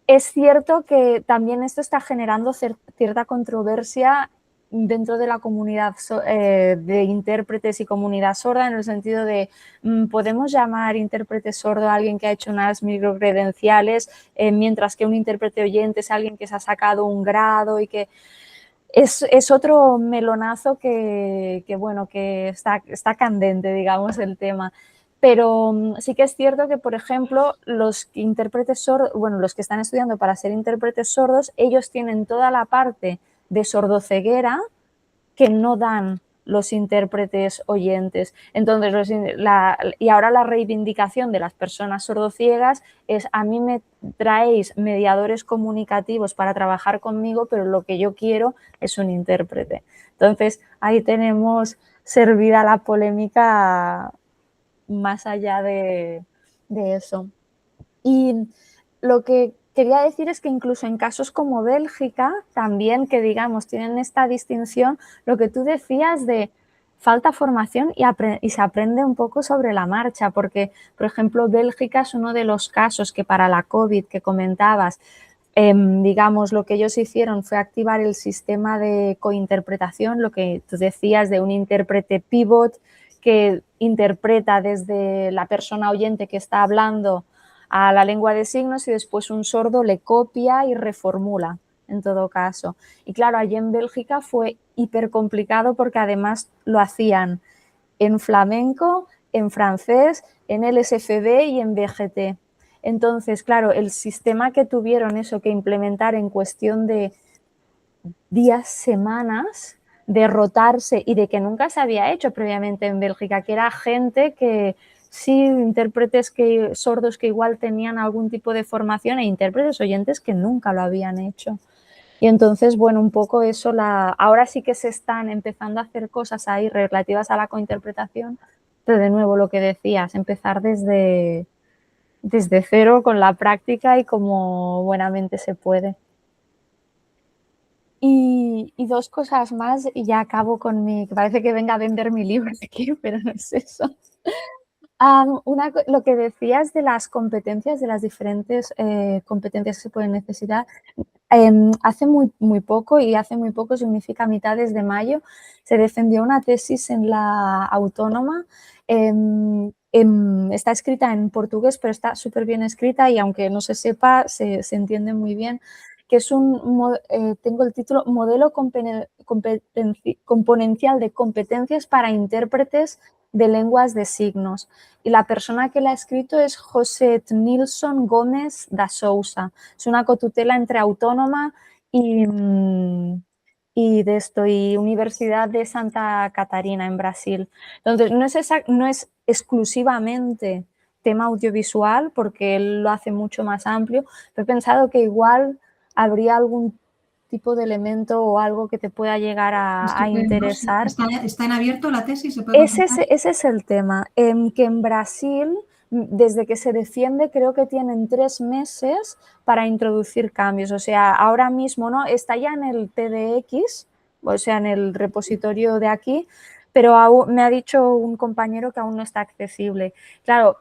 Es cierto que también esto está generando cierta controversia dentro de la comunidad de intérpretes y comunidad sorda, en el sentido de, ¿podemos llamar intérprete sordo a alguien que ha hecho unas microcredenciales, mientras que un intérprete oyente es alguien que se ha sacado un grado? Y que es otro melonazo que está candente, digamos, el tema. Pero sí que es cierto que, por ejemplo, los intérpretes sordos, los que están estudiando para ser intérpretes sordos, ellos tienen toda la parte de sordoceguera que no dan los intérpretes oyentes. Entonces, y ahora la reivindicación de las personas sordociegas es: a mí me traéis mediadores comunicativos para trabajar conmigo, pero lo que yo quiero es un intérprete. Entonces, ahí tenemos servida la polémica más allá de eso. Y lo que quería decir es que incluso en casos como Bélgica, también que digamos tienen esta distinción, lo que tú decías de falta formación y se aprende un poco sobre la marcha, porque, por ejemplo, Bélgica es uno de los casos que para la COVID que comentabas, digamos, lo que ellos hicieron fue activar el sistema de cointerpretación, lo que tú decías de un intérprete pivot que interpreta desde la persona oyente que está hablando a la lengua de signos y después un sordo le copia y reformula, en todo caso. Y claro, allí en Bélgica fue hiper complicado porque además lo hacían en flamenco, en francés, en LSFB y en BGT. Entonces, claro, el sistema que tuvieron eso que implementar en cuestión de días, semanas, de rotarse y de que nunca se había hecho previamente en Bélgica, que era gente que sí, intérpretes sordos que igual tenían algún tipo de formación e intérpretes oyentes que nunca lo habían hecho. Y entonces, bueno, un poco eso, ahora sí que se están empezando a hacer cosas ahí relativas a la cointerpretación, pero de nuevo lo que decías, empezar desde cero con la práctica y como buenamente se puede. Y dos cosas más y ya acabo con que parece que venga a vender mi libro aquí, pero no es eso. Lo que decías de las competencias, de las diferentes competencias que se pueden necesitar, hace muy poco, y hace muy poco significa mitades de mayo, se defendió una tesis en la Autónoma. Está escrita en portugués, pero está súper bien escrita y aunque no se sepa, se entiende muy bien, que es tengo el título Modelo componencial de competencias para intérpretes de lenguas de signos. Y la persona que la ha escrito es José Nilson Gómez da Sousa. Es una cotutela entre Autónoma y Universidad de Santa Catarina en Brasil. Entonces, no es exclusivamente tema audiovisual, porque él lo hace mucho más amplio, pero he pensado que igual habría algún tipo de elemento o algo que te pueda llegar a interesar. ¿Está en abierto la tesis? ¿Se puede consultar? Ese es el tema, que en Brasil, desde que se defiende, creo que tienen 3 meses para introducir cambios. O sea, ahora mismo no está ya en el TDX, o sea, en el repositorio de aquí, pero me ha dicho un compañero que aún no está accesible. Claro,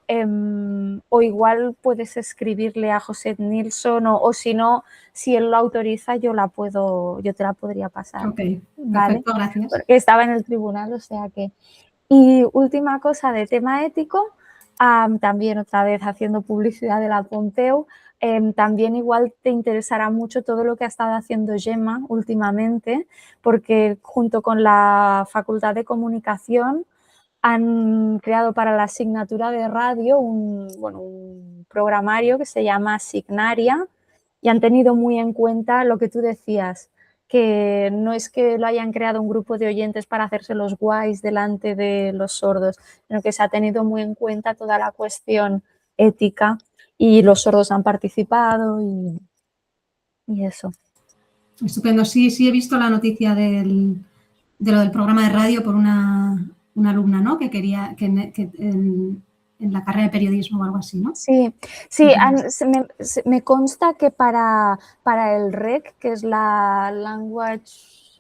o igual puedes escribirle a José Nilsson o si no, si él lo autoriza, yo te la podría pasar. Ok, ¿vale? Perfecto, gracias. Porque estaba en el tribunal, o sea que... Y última cosa de tema ético, también otra vez haciendo publicidad de la Pompeu, también igual te interesará mucho todo lo que ha estado haciendo Gemma últimamente, porque junto con la Facultad de Comunicación han creado para la asignatura de radio un programario que se llama Signaria y han tenido muy en cuenta lo que tú decías, que no es que lo hayan creado un grupo de oyentes para hacerse los guays delante de los sordos, sino que se ha tenido muy en cuenta toda la cuestión ética y los sordos han participado y eso. Estupendo. Sí, he visto la noticia de lo del programa de radio por una alumna, ¿no? Que quería que en la carrera de periodismo o algo así, ¿no? Sí, me consta que para el REC, que es la Language,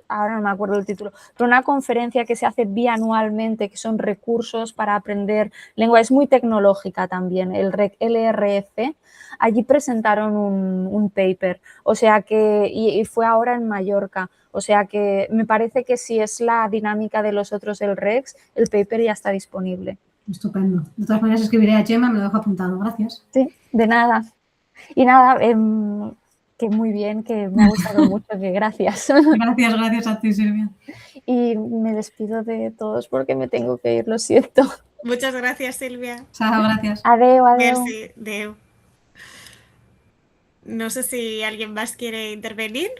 ahora no me acuerdo el título, pero una conferencia que se hace bianualmente, que son recursos para aprender lengua, es muy tecnológica también, el REC, LRF, allí presentaron un paper, o sea que, y fue ahora en Mallorca, o sea que me parece que si es la dinámica de los otros del REC, el paper ya está disponible. Estupendo. De todas maneras, escribiré a Gemma, me lo dejo apuntado. Gracias. Sí, de nada. Y nada, que muy bien, que me ha gustado mucho, que gracias. Gracias a ti, Silvia. Y me despido de todos porque me tengo que ir, lo siento. Muchas gracias, Silvia. Chao, gracias. Adeu, adeu. Merci, adeu. No sé si alguien más quiere intervenir.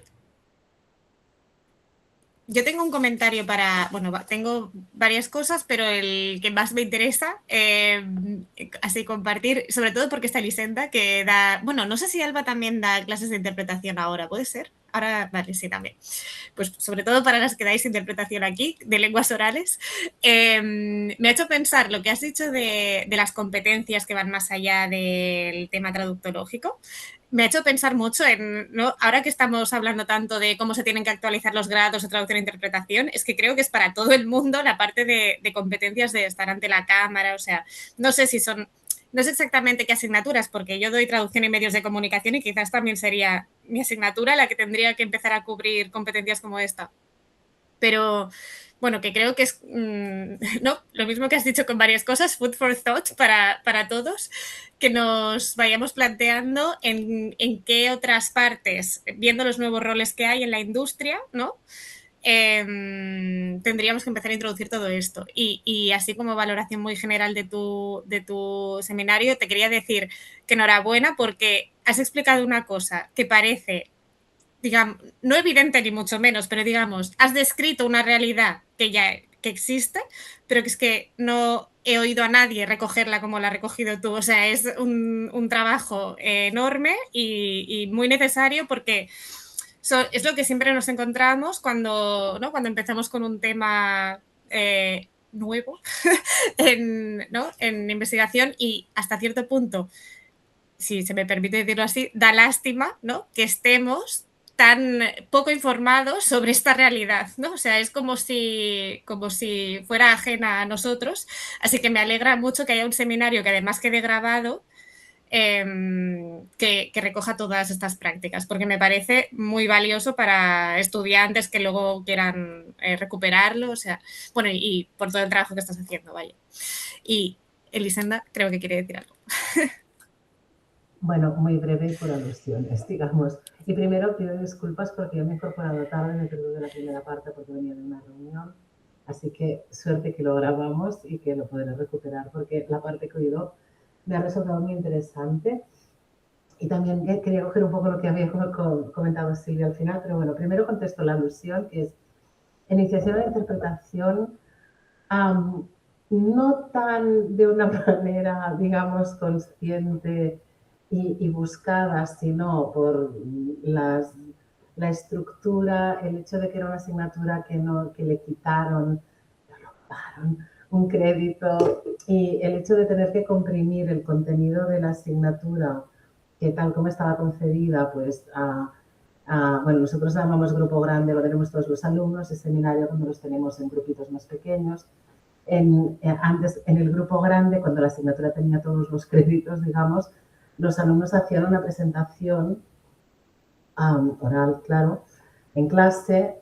Yo tengo un comentario para, bueno, tengo varias cosas, pero el que más me interesa, así compartir, sobre todo porque está Elisenda, que da, bueno, no sé si Alba también da clases de interpretación ahora, ¿puede ser? Ahora, vale, sí, también. Pues sobre todo para las que dais interpretación aquí, de lenguas orales, me ha hecho pensar lo que has dicho de las competencias que van más allá del tema traductológico. Me ha hecho pensar mucho en, ¿no? Ahora que estamos hablando tanto de cómo se tienen que actualizar los grados de traducción e interpretación, es que creo que es para todo el mundo la parte de competencias de estar ante la cámara, o sea, no sé si son, no sé exactamente qué asignaturas, porque yo doy traducción y medios de comunicación y quizás también sería mi asignatura la que tendría que empezar a cubrir competencias como esta. Pero bueno, que creo que es no, lo mismo que has dicho con varias cosas, food for thought para todos, que nos vayamos planteando en qué otras partes, viendo los nuevos roles que hay en la industria, ¿no? Tendríamos que empezar a introducir todo esto. Y así como valoración muy general de tu seminario, te quería decir que enhorabuena porque has explicado una cosa que parece, digamos, no evidente ni mucho menos, pero digamos, has descrito una realidad que existe, pero que es que no he oído a nadie recogerla como la has recogido tú. O sea, es un trabajo enorme y muy necesario porque es lo que siempre nos encontramos cuando, ¿no? Cuando empezamos con un tema nuevo ¿no? En investigación y hasta cierto punto, si se me permite decirlo así, da lástima, ¿no? Que estemos tan poco informados sobre esta realidad, ¿no? O sea, es como si fuera ajena a nosotros. Así que me alegra mucho que haya un seminario que además quede grabado, que recoja todas estas prácticas, porque me parece muy valioso para estudiantes que luego quieran recuperarlo, o sea, bueno, y por todo el trabajo que estás haciendo, vaya. Y Elisenda creo que quiere decir algo. Bueno, muy breve y por alusiones, digamos. Y primero pido disculpas porque yo me he incorporado tarde, me he perdido la primera parte porque venía de una reunión. Así que suerte que lo grabamos y que lo podré recuperar porque la parte que he oído me ha resultado muy interesante. Y también quería coger un poco lo que había comentado Silvia al final, pero bueno, primero contesto la alusión, que es iniciación a la interpretación, no tan de una manera, digamos, consciente y buscada, sino por la estructura, el hecho de que era una asignatura que le quitaron un crédito y el hecho de tener que comprimir el contenido de la asignatura, que tal como estaba concebida, pues bueno, nosotros llamamos grupo grande, lo tenemos todos los alumnos, el seminario cuando los tenemos en grupitos más pequeños. Antes, en el grupo grande, cuando la asignatura tenía todos los créditos, digamos, los alumnos hacían una presentación oral, claro, en clase.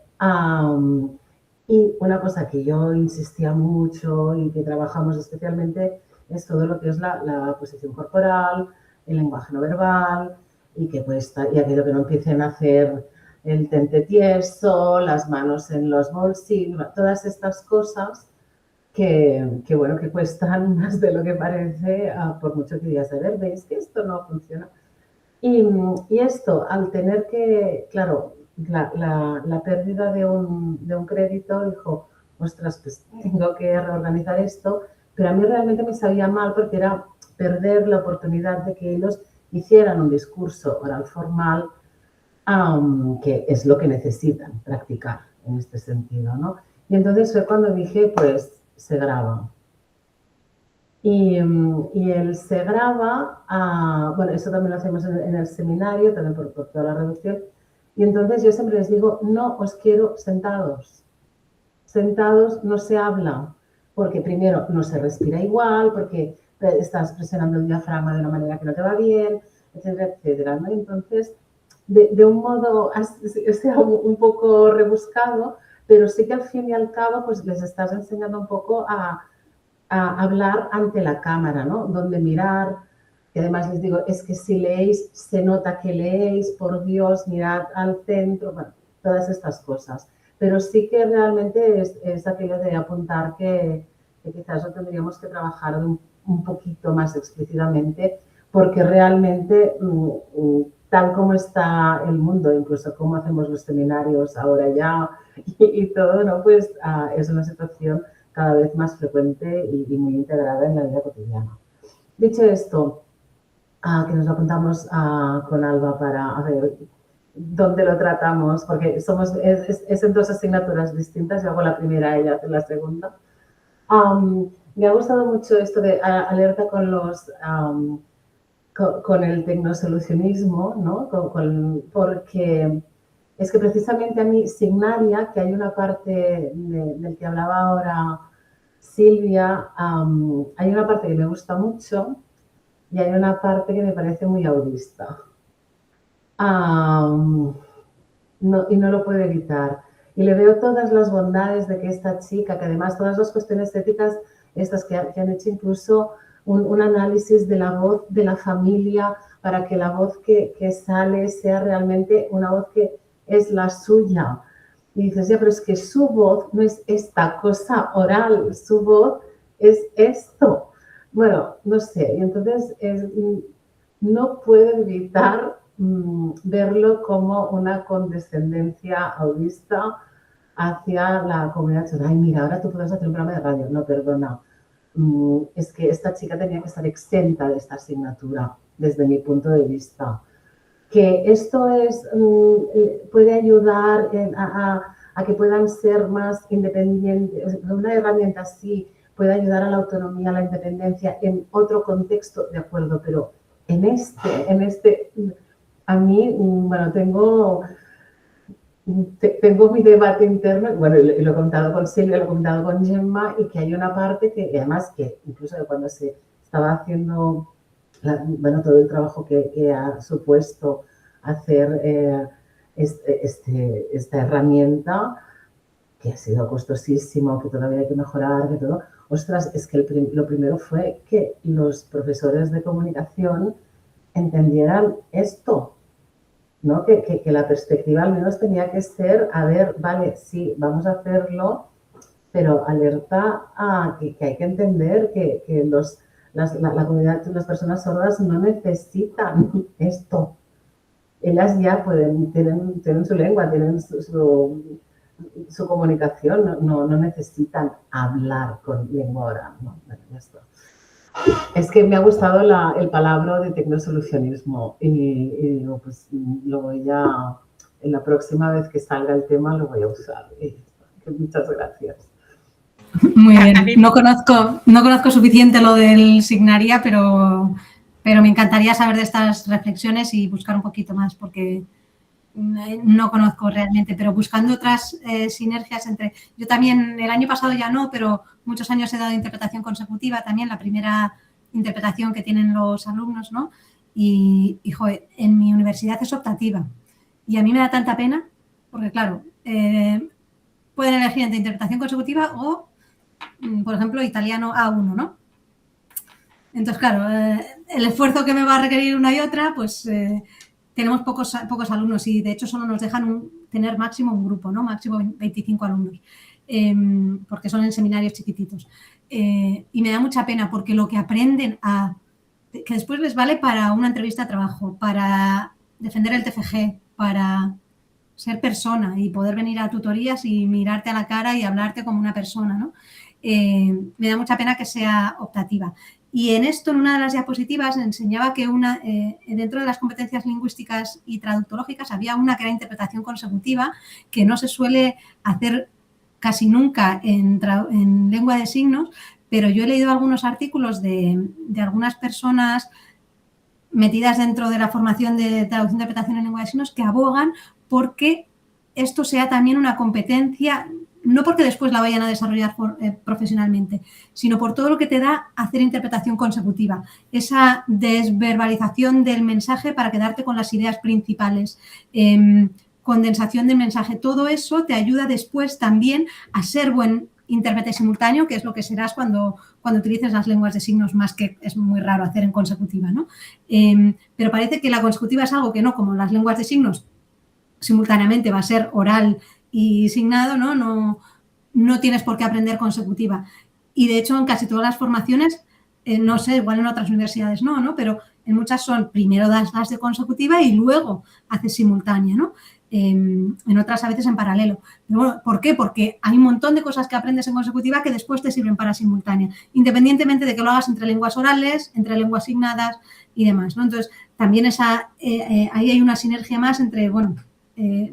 Y una cosa que yo insistía mucho y que trabajamos especialmente es todo lo que es la posición corporal, el lenguaje no verbal y aquello que no empiecen a hacer el tente tieso, las manos en los bolsillos, todas estas cosas que bueno, que cuestan más de lo que parece, por mucho que digas, a ver, veis que esto no funciona. Y esto, al tener que, claro, la pérdida de un crédito, dijo, ostras, pues tengo que reorganizar esto, pero a mí realmente me sabía mal porque era perder la oportunidad de que ellos hicieran un discurso oral formal, que es lo que necesitan practicar en este sentido, ¿no? Y entonces fue cuando dije, pues se graba. Y él se graba, bueno, eso también lo hacemos en el seminario, también por toda la reducción. Y entonces yo siempre les digo, no os quiero sentados. Sentados no se habla, porque primero no se respira igual, porque estás presionando el diafragma de una manera que no te va bien, etcétera, etcétera, ¿no? Entonces, de un modo, o sea, un poco rebuscado, pero sí que al fin y al cabo, pues les estás enseñando un poco a hablar ante la cámara, ¿no? Donde mirar, que además les digo, es que si leéis, se nota que leéis, por Dios, mirad al centro, bueno, todas estas cosas. Pero sí que realmente es aquello de apuntar que quizás lo tendríamos que trabajar un poquito más explícitamente, porque realmente, tal como está el mundo, incluso cómo hacemos los seminarios ahora ya, y todo, ¿no? Pues es una situación cada vez más frecuente y muy integrada en la vida cotidiana. Dicho esto, que nos lo apuntamos con Alba para ver dónde lo tratamos, porque es en 2 asignaturas distintas, yo hago la primera, ella hace la segunda. Me ha gustado mucho esto de alerta con con el tecnosolucionismo, ¿no? Porque es que precisamente a mí, Signaria, que hay una parte del que hablaba ahora Silvia, hay una parte que me gusta mucho y hay una parte que me parece muy audista. Y no lo puedo evitar. Y le veo todas las bondades de que esta chica, que además todas las cuestiones éticas, estas que han hecho incluso un análisis de la voz de la familia para que la voz que sale sea realmente una voz que es la suya. Y dices, ya, pero es que su voz no es esta cosa oral, su voz es esto. Bueno, no sé, y entonces no puedo evitar verlo como una condescendencia audista hacia la comunidad. Ay, mira, ahora tú puedes hacer un programa de radio. No, perdona. Es que esta chica tenía que estar exenta de esta asignatura, desde mi punto de vista. Que esto puede ayudar a que puedan ser más independientes. Una herramienta así puede ayudar a la autonomía, a la independencia en otro contexto, de acuerdo, pero en este a mí, bueno, tengo mi debate interno, bueno, lo he contado con Silvia, lo he contado con Gemma, y que hay una parte que, además, que incluso cuando se estaba haciendo, bueno, todo el trabajo que ha supuesto hacer esta herramienta, que ha sido costosísimo, que todavía hay que mejorar, que todo. Ostras, es que lo primero fue que los profesores de comunicación entendieran esto, ¿no? Que la perspectiva al menos tenía que ser, a ver, vale, sí, vamos a hacerlo, pero alerta a que hay que entender que la comunidad, las personas sordas no necesitan esto. Ellas ya tienen su lengua, tienen su comunicación, no necesitan hablar con lengua oral, ¿no? Esto. Es que me ha gustado el palabra de tecnosolucionismo y digo, pues lo voy a, en la próxima vez que salga el tema lo voy a usar. Muchas gracias. Muy bien. No conozco suficiente lo del Signaria, pero me encantaría saber de estas reflexiones y buscar un poquito más, porque no conozco realmente, pero buscando otras sinergias entre... Yo también, el año pasado ya no, pero muchos años he dado interpretación consecutiva también, la primera interpretación que tienen los alumnos, ¿no? Y joder, en mi universidad es optativa. Y a mí me da tanta pena, porque claro, pueden elegir entre interpretación consecutiva o, por ejemplo, italiano A1, ¿no? Entonces, claro, el esfuerzo que me va a requerir una y otra, pues... tenemos pocos alumnos y, de hecho, solo nos dejan tener máximo un grupo, ¿no? Máximo 25 alumnos, porque son en seminarios chiquititos. Y me da mucha pena porque lo que aprenden que después les vale para una entrevista de trabajo, para defender el TFG, para ser persona y poder venir a tutorías y mirarte a la cara y hablarte como una persona, ¿no? Me da mucha pena que sea optativa. Y en esto, en una de las diapositivas, enseñaba que dentro de las competencias lingüísticas y traductológicas había una que era interpretación consecutiva, que no se suele hacer casi nunca en lengua de signos, pero yo he leído algunos artículos de algunas personas metidas dentro de la formación de traducción e interpretación en lengua de signos que abogan porque esto sea también una competencia, no porque después la vayan a desarrollar profesionalmente, sino por todo lo que te da hacer interpretación consecutiva, esa desverbalización del mensaje para quedarte con las ideas principales, condensación del mensaje, todo eso te ayuda después también a ser buen intérprete simultáneo, que es lo que serás cuando utilices las lenguas de signos, más que es muy raro hacer en consecutiva, ¿no? Pero parece que la consecutiva es algo que no, como las lenguas de signos simultáneamente va a ser oral y signado, no tienes por qué aprender consecutiva. Y, de hecho, en casi todas las formaciones, no sé, igual en otras universidades no, pero en muchas son primero das las de consecutiva y luego haces simultánea, ¿no? en otras a veces en paralelo. Pero bueno, ¿por qué? Porque hay un montón de cosas que aprendes en consecutiva que después te sirven para simultánea, independientemente de que lo hagas entre lenguas orales, entre lenguas signadas y demás, ¿no? Entonces, también ahí hay una sinergia más entre, bueno,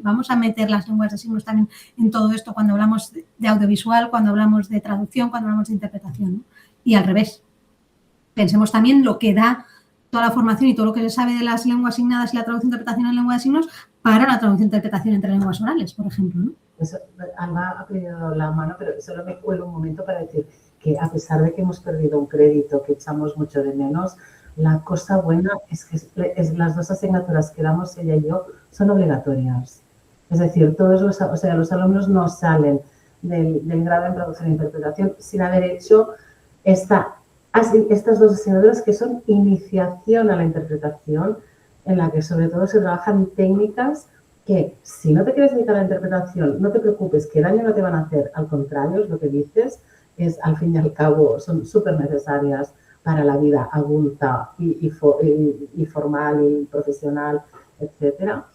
vamos a meter las lenguas de signos también en todo esto cuando hablamos de audiovisual, cuando hablamos de traducción, cuando hablamos de interpretación, ¿no? Y al revés. Pensemos también lo que da toda la formación y todo lo que se sabe de las lenguas signadas y la traducción e interpretación en lengua de signos para la traducción e interpretación entre lenguas orales, por ejemplo, ¿no? Eso, Alba ha pedido la mano, pero solo me cuelo un momento para decir que a pesar de que hemos perdido un crédito que echamos mucho de menos, la cosa buena es que las 2 asignaturas que damos ella y yo son obligatorias. Es decir, los alumnos no salen del grado en traducción e interpretación sin haber hecho estas 2 asignaturas que son iniciación a la interpretación, en la que sobre todo se trabajan técnicas que si no te quieres dedicar a la interpretación, no te preocupes, que daño no te van a hacer, al contrario, es lo que dices, es al fin y al cabo son súper necesarias para la vida adulta y formal y profesional, etcétera.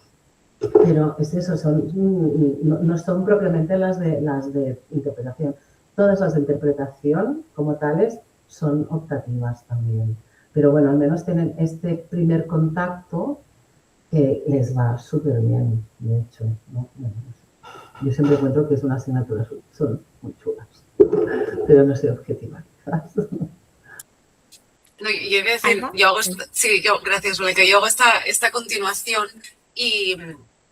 Pero es eso, no son propiamente las de interpretación. Todas las de interpretación, como tales, son optativas también. Pero bueno, al menos tienen este primer contacto que les va súper bien, de hecho, ¿no? Yo siempre encuentro que es una asignatura, son muy chulas, pero no soy objetiva, quizás. No, yo iba a decir, gracias, Mónica, yo hago esta continuación y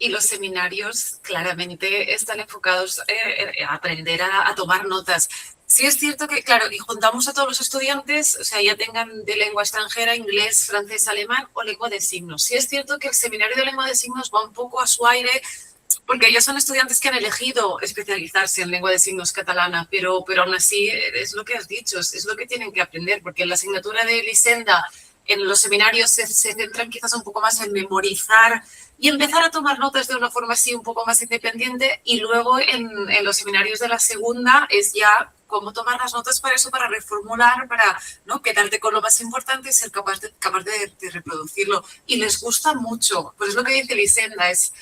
los seminarios claramente están enfocados a aprender a tomar notas. Sí es cierto que, claro, y juntamos a todos los estudiantes, o sea, ya tengan de lengua extranjera, inglés, francés, alemán o lengua de signos. Sí es cierto que el seminario de lengua de signos va un poco a su aire, porque ellos son estudiantes que han elegido especializarse en lengua de signos catalana, pero aún así es lo que has dicho, es lo que tienen que aprender, porque en la asignatura de Elisenda, en los seminarios se centran quizás un poco más en memorizar y empezar a tomar notas de una forma así un poco más independiente, y luego en los seminarios de la segunda es ya cómo tomar las notas para eso, para reformular, para ¿no? quedarte con lo más importante y ser capaz de reproducirlo. Y les gusta mucho, pues es lo que dice Elisenda, es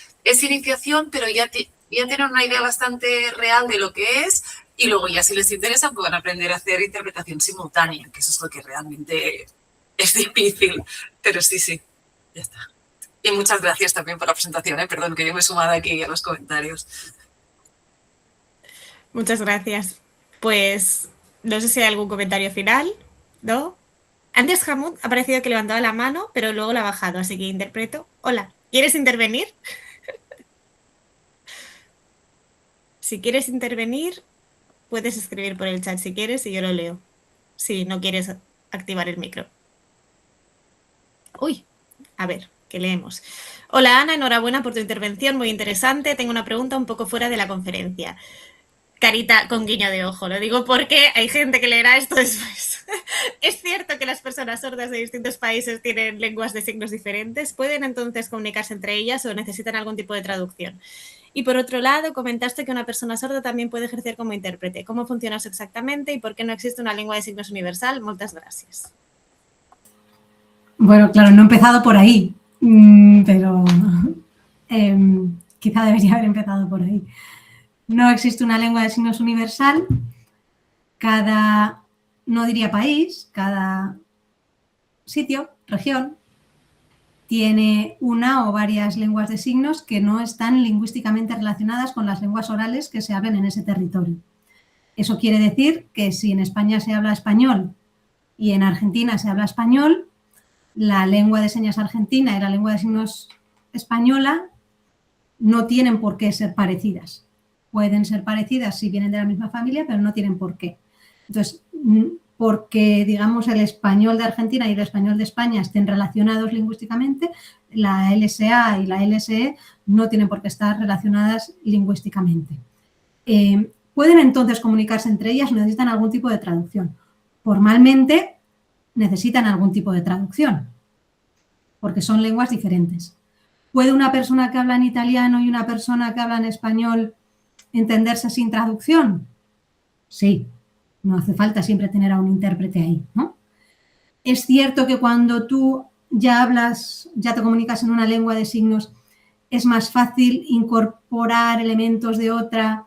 iniciación, pero ya tienen una idea bastante real de lo que es, y luego ya si les interesa pueden aprender a hacer interpretación simultánea, que eso es lo que realmente es difícil, pero sí, ya está. Y muchas gracias también por la presentación, perdón que yo me he sumado aquí a los comentarios. Muchas gracias. Pues no sé si hay algún comentario final, ¿no? Antes Hamud ha parecido que levantaba la mano, pero luego la ha bajado, así que interpreto. Hola, ¿quieres intervenir? Si quieres intervenir, puedes escribir por el chat si quieres y yo lo leo. Si no quieres activar el micro. Uy, a ver, ¿qué leemos? Hola Ana, enhorabuena por tu intervención, muy interesante. Tengo una pregunta un poco fuera de la conferencia. Carita con guiño de ojo, lo digo porque hay gente que leerá esto después. ¿Es cierto que las personas sordas de distintos países tienen lenguas de signos diferentes? ¿Pueden entonces comunicarse entre ellas o necesitan algún tipo de traducción? Y por otro lado, comentaste que una persona sorda también puede ejercer como intérprete. ¿Cómo funciona eso exactamente y por qué no existe una lengua de signos universal? Muchas gracias. Bueno, claro, no he empezado por ahí, pero quizá debería haber empezado por ahí. No existe una lengua de signos universal. Cada, no diría país, cada sitio, región, tiene una o varias lenguas de signos que no están lingüísticamente relacionadas con las lenguas orales que se hablan en ese territorio. Eso quiere decir que si en España se habla español y en Argentina se habla español, la lengua de señas argentina y la lengua de signos española no tienen por qué ser parecidas. Pueden ser parecidas si vienen de la misma familia, pero no tienen por qué. Entonces, porque, digamos, el español de Argentina y el español de España estén relacionados lingüísticamente, la LSA y la LSE no tienen por qué estar relacionadas lingüísticamente. ¿Pueden entonces comunicarse entre ellas o necesitan algún tipo de traducción? Formalmente necesitan algún tipo de traducción, porque son lenguas diferentes. ¿Puede una persona que habla en italiano y una persona que habla en español entenderse sin traducción? Sí, no hace falta siempre tener a un intérprete ahí, ¿no? Es cierto que cuando tú ya hablas, ya te comunicas en una lengua de signos, es más fácil incorporar elementos de otra,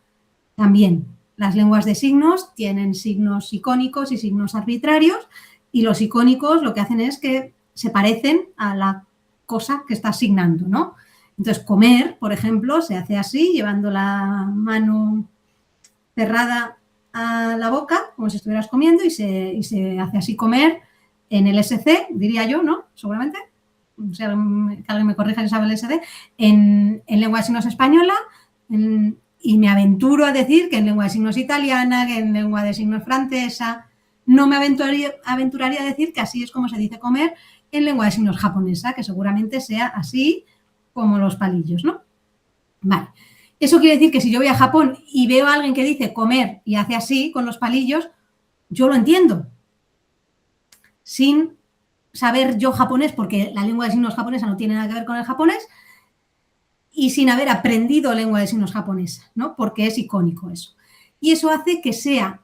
también. Las lenguas de signos tienen signos icónicos y signos arbitrarios, y los icónicos lo que hacen es que se parecen a la cosa que está asignando, ¿no? Entonces, comer, por ejemplo, se hace así, llevando la mano cerrada a la boca, como si estuvieras comiendo, y se hace así comer en el SC, diría yo, ¿no? Seguramente. O sea, que alguien me corrija si sabe el SD, en lengua de signos española, y me aventuro a decir que en lengua de signos italiana, que en lengua de signos francesa. No me aventuraría a decir que así es como se dice comer en lengua de signos japonesa, que seguramente sea así como los palillos, ¿no? Vale. Eso quiere decir que si yo voy a Japón y veo a alguien que dice comer y hace así con los palillos, yo lo entiendo. Sin saber yo japonés, porque la lengua de signos japonesa no tiene nada que ver con el japonés, y sin haber aprendido lengua de signos japonesa, ¿no? Porque es icónico eso. Y eso hace que sea,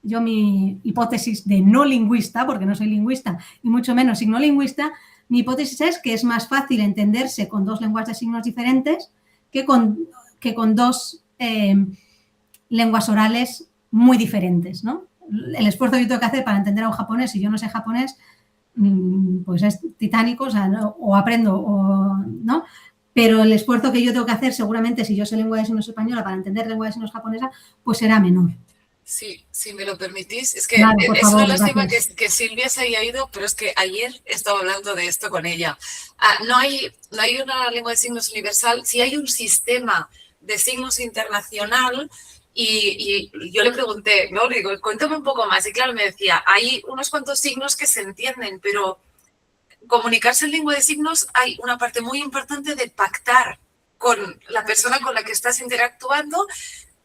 yo mi hipótesis de no lingüista, porque no soy lingüista y mucho menos signolingüista, mi hipótesis es que es más fácil entenderse con dos lenguas de signos diferentes que con dos lenguas orales muy diferentes, ¿no? El esfuerzo que yo tengo que hacer para entender a un japonés, si yo no sé japonés, pues es titánico, o sea, o aprendo o no, pero el esfuerzo que yo tengo que hacer seguramente si yo sé lengua de signos española para entender lengua de signos japonesa, pues será menor. Sí, si me lo permitís, es que Claro, por es favor, una lástima gracias. que Silvia se haya ido, pero es que ayer estaba hablando de esto con ella. No hay una lengua de signos universal, sí hay un sistema de signos internacional y yo le pregunté, no, le digo, cuéntame un poco más, y claro, me decía, hay unos cuantos signos que se entienden, pero comunicarse en lengua de signos hay una parte muy importante de pactar con la persona con la que estás interactuando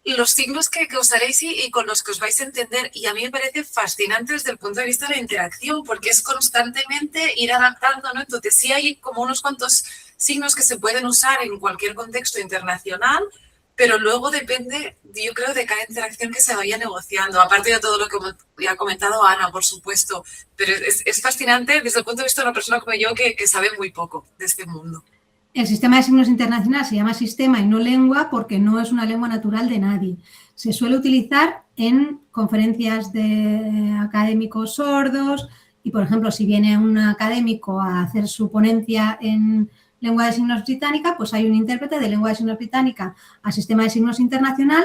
los signos que usaréis y con los que os vais a entender. Y a mí me parece fascinante desde el punto de vista de la interacción, porque es constantemente ir adaptando, ¿no? Entonces sí hay como unos cuantos signos que se pueden usar en cualquier contexto internacional, pero luego depende, yo creo, de cada interacción que se vaya negociando, aparte de todo lo que ha comentado Ana, por supuesto. Pero es fascinante desde el punto de vista de una persona como yo que sabe muy poco de este mundo. El sistema de signos internacional se llama sistema y no lengua porque no es una lengua natural de nadie. Se suele utilizar en conferencias de académicos sordos y, por ejemplo, si viene un académico a hacer su ponencia en lengua de signos británica, pues hay un intérprete de lengua de signos británica a sistema de signos internacional,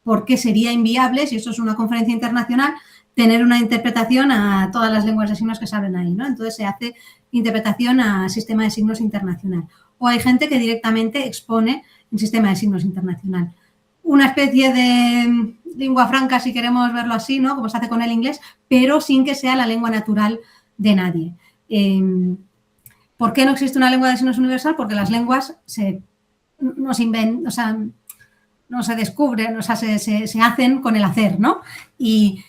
porque sería inviable, si esto es una conferencia internacional, tener una interpretación a todas las lenguas de signos que se hablan ahí, ¿no? Entonces se hace interpretación a sistema de signos internacional. O hay gente que directamente expone el sistema de signos internacional. Una especie de lengua franca, si queremos verlo así, ¿no? Como se hace con el inglés, pero sin que sea la lengua natural de nadie. ¿Por qué no existe una lengua de signos universal? Porque las lenguas no se inventan, o sea, no se descubren, o sea, se hacen con el hacer, ¿no? Y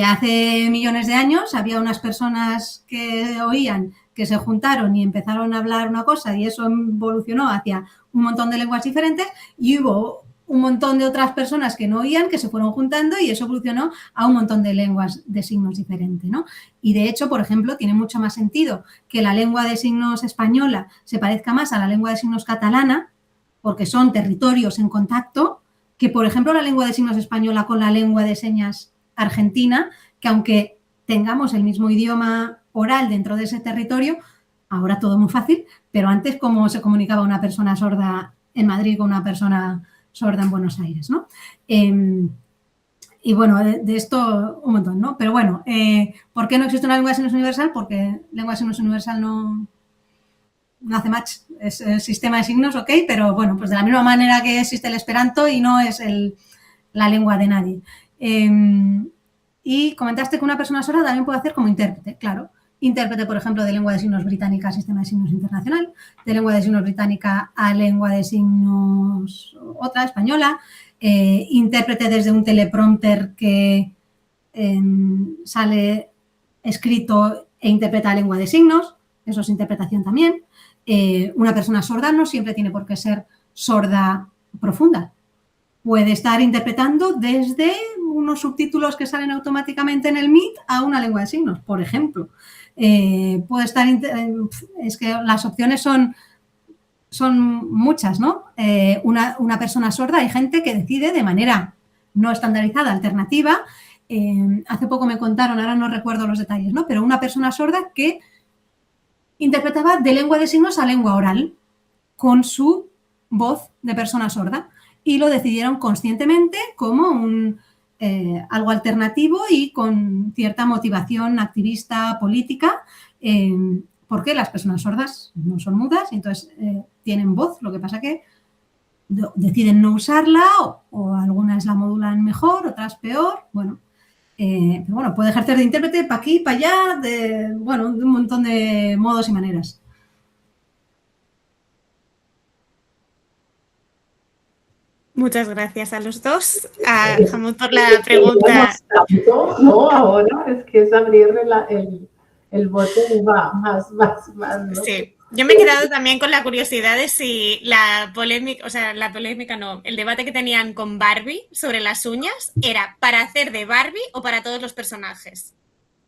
hace millones de años había unas personas que oían, que se juntaron y empezaron a hablar una cosa y eso evolucionó hacia un montón de lenguas diferentes y hubo un montón de otras personas que no oían, que se fueron juntando y eso evolucionó a un montón de lenguas de signos diferentes, ¿no? Y de hecho, por ejemplo, tiene mucho más sentido que la lengua de signos española se parezca más a la lengua de signos catalana, porque son territorios en contacto, que por ejemplo la lengua de signos española con la lengua de señas argentina, que aunque tengamos el mismo idioma oral dentro de ese territorio, ahora todo muy fácil, pero antes cómo se comunicaba una persona sorda en Madrid con una persona sorda en Buenos Aires, ¿no? Y bueno, de esto un montón, ¿no? Pero bueno, ¿por qué no existe una lengua de signos universal? Porque lengua de signos universal no hace match, es el sistema de signos, ok, pero bueno, pues de la misma manera que existe el esperanto y no es la lengua de nadie. Y comentaste que una persona sorda también puede hacer como intérprete, claro. Intérprete, por ejemplo, de lengua de signos británica a sistema de signos internacional, de lengua de signos británica a lengua de signos otra, española, intérprete desde un teleprompter que sale escrito e interpreta lengua de signos, eso es interpretación también. Una persona sorda no siempre tiene por qué ser sorda profunda. Puede estar interpretando desde unos subtítulos que salen automáticamente en el Meet a una lengua de signos, por ejemplo. Puede estar... es que las opciones son son muchas, ¿no? Una persona sorda, hay gente que decide de manera no estandarizada, alternativa. Hace poco me contaron, ahora no recuerdo los detalles, ¿no? Pero una persona sorda que interpretaba de lengua de signos a lengua oral con su voz de persona sorda y lo decidieron conscientemente como algo alternativo y con cierta motivación activista política, porque las personas sordas no son mudas y entonces tienen voz, lo que pasa que deciden no usarla o algunas la modulan mejor, otras peor, bueno. Pero bueno, puede ejercer de intérprete para aquí, para allá, de un montón de modos y maneras. Muchas gracias a los dos. A Hammoud por la pregunta. No, ahora es que es abrirle el bote y va más, ¿no? Sí, yo me he quedado también con la curiosidad de si la polémica, el debate que tenían con Barbie sobre las uñas era para hacer de Barbie o para todos los personajes.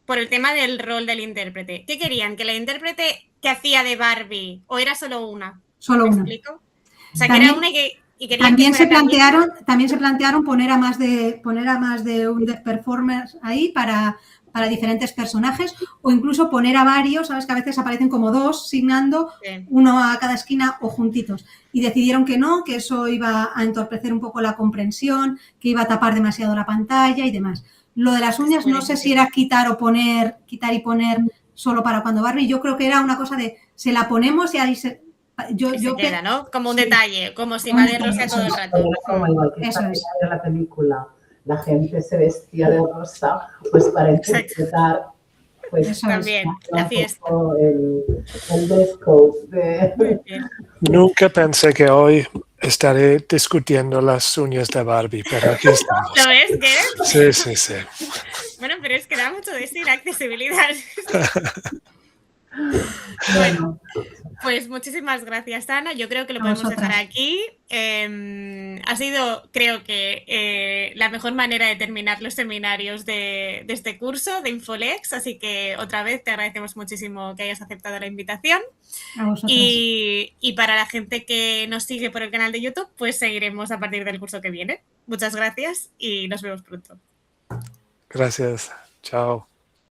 Por el tema del rol del intérprete. ¿Qué querían? ¿Que la intérprete que hacía de Barbie o era solo una? Solo ¿Me una. explico? O sea, También, que era una y querían también que se plantearon poner a más de un deaf performer ahí para diferentes personajes o incluso poner a varios, sabes que a veces aparecen como dos signando, sí, uno a cada esquina o juntitos, y decidieron que no, que eso iba a entorpecer un poco la comprensión, que iba a tapar demasiado la pantalla y demás. Lo de las uñas no sé si era quitar y poner solo para cuando Barbie. Yo creo que era una cosa de se la ponemos y ahí se queda, ¿no? Como un detalle, como si va de rosa todo el rato. Como que eso es. En la película la gente se vestía de rosa, pues para interpretar, pues eso también la fiesta. El dress code Nunca pensé que hoy estaré discutiendo las uñas de Barbie, pero aquí estamos. ¿Lo ves, qué? Sí. Bueno, pero es que da mucho de sí la accesibilidad. Bueno, pues muchísimas gracias, Ana. Yo creo que lo podemos dejar aquí. Ha sido, creo que, la mejor manera de terminar los seminarios de este curso de Infolex, así que otra vez te agradecemos muchísimo que hayas aceptado la invitación. A vosotras. Y para la gente que nos sigue por el canal de YouTube, pues seguiremos a partir del curso que viene. Muchas gracias y nos vemos pronto. Gracias. Chao.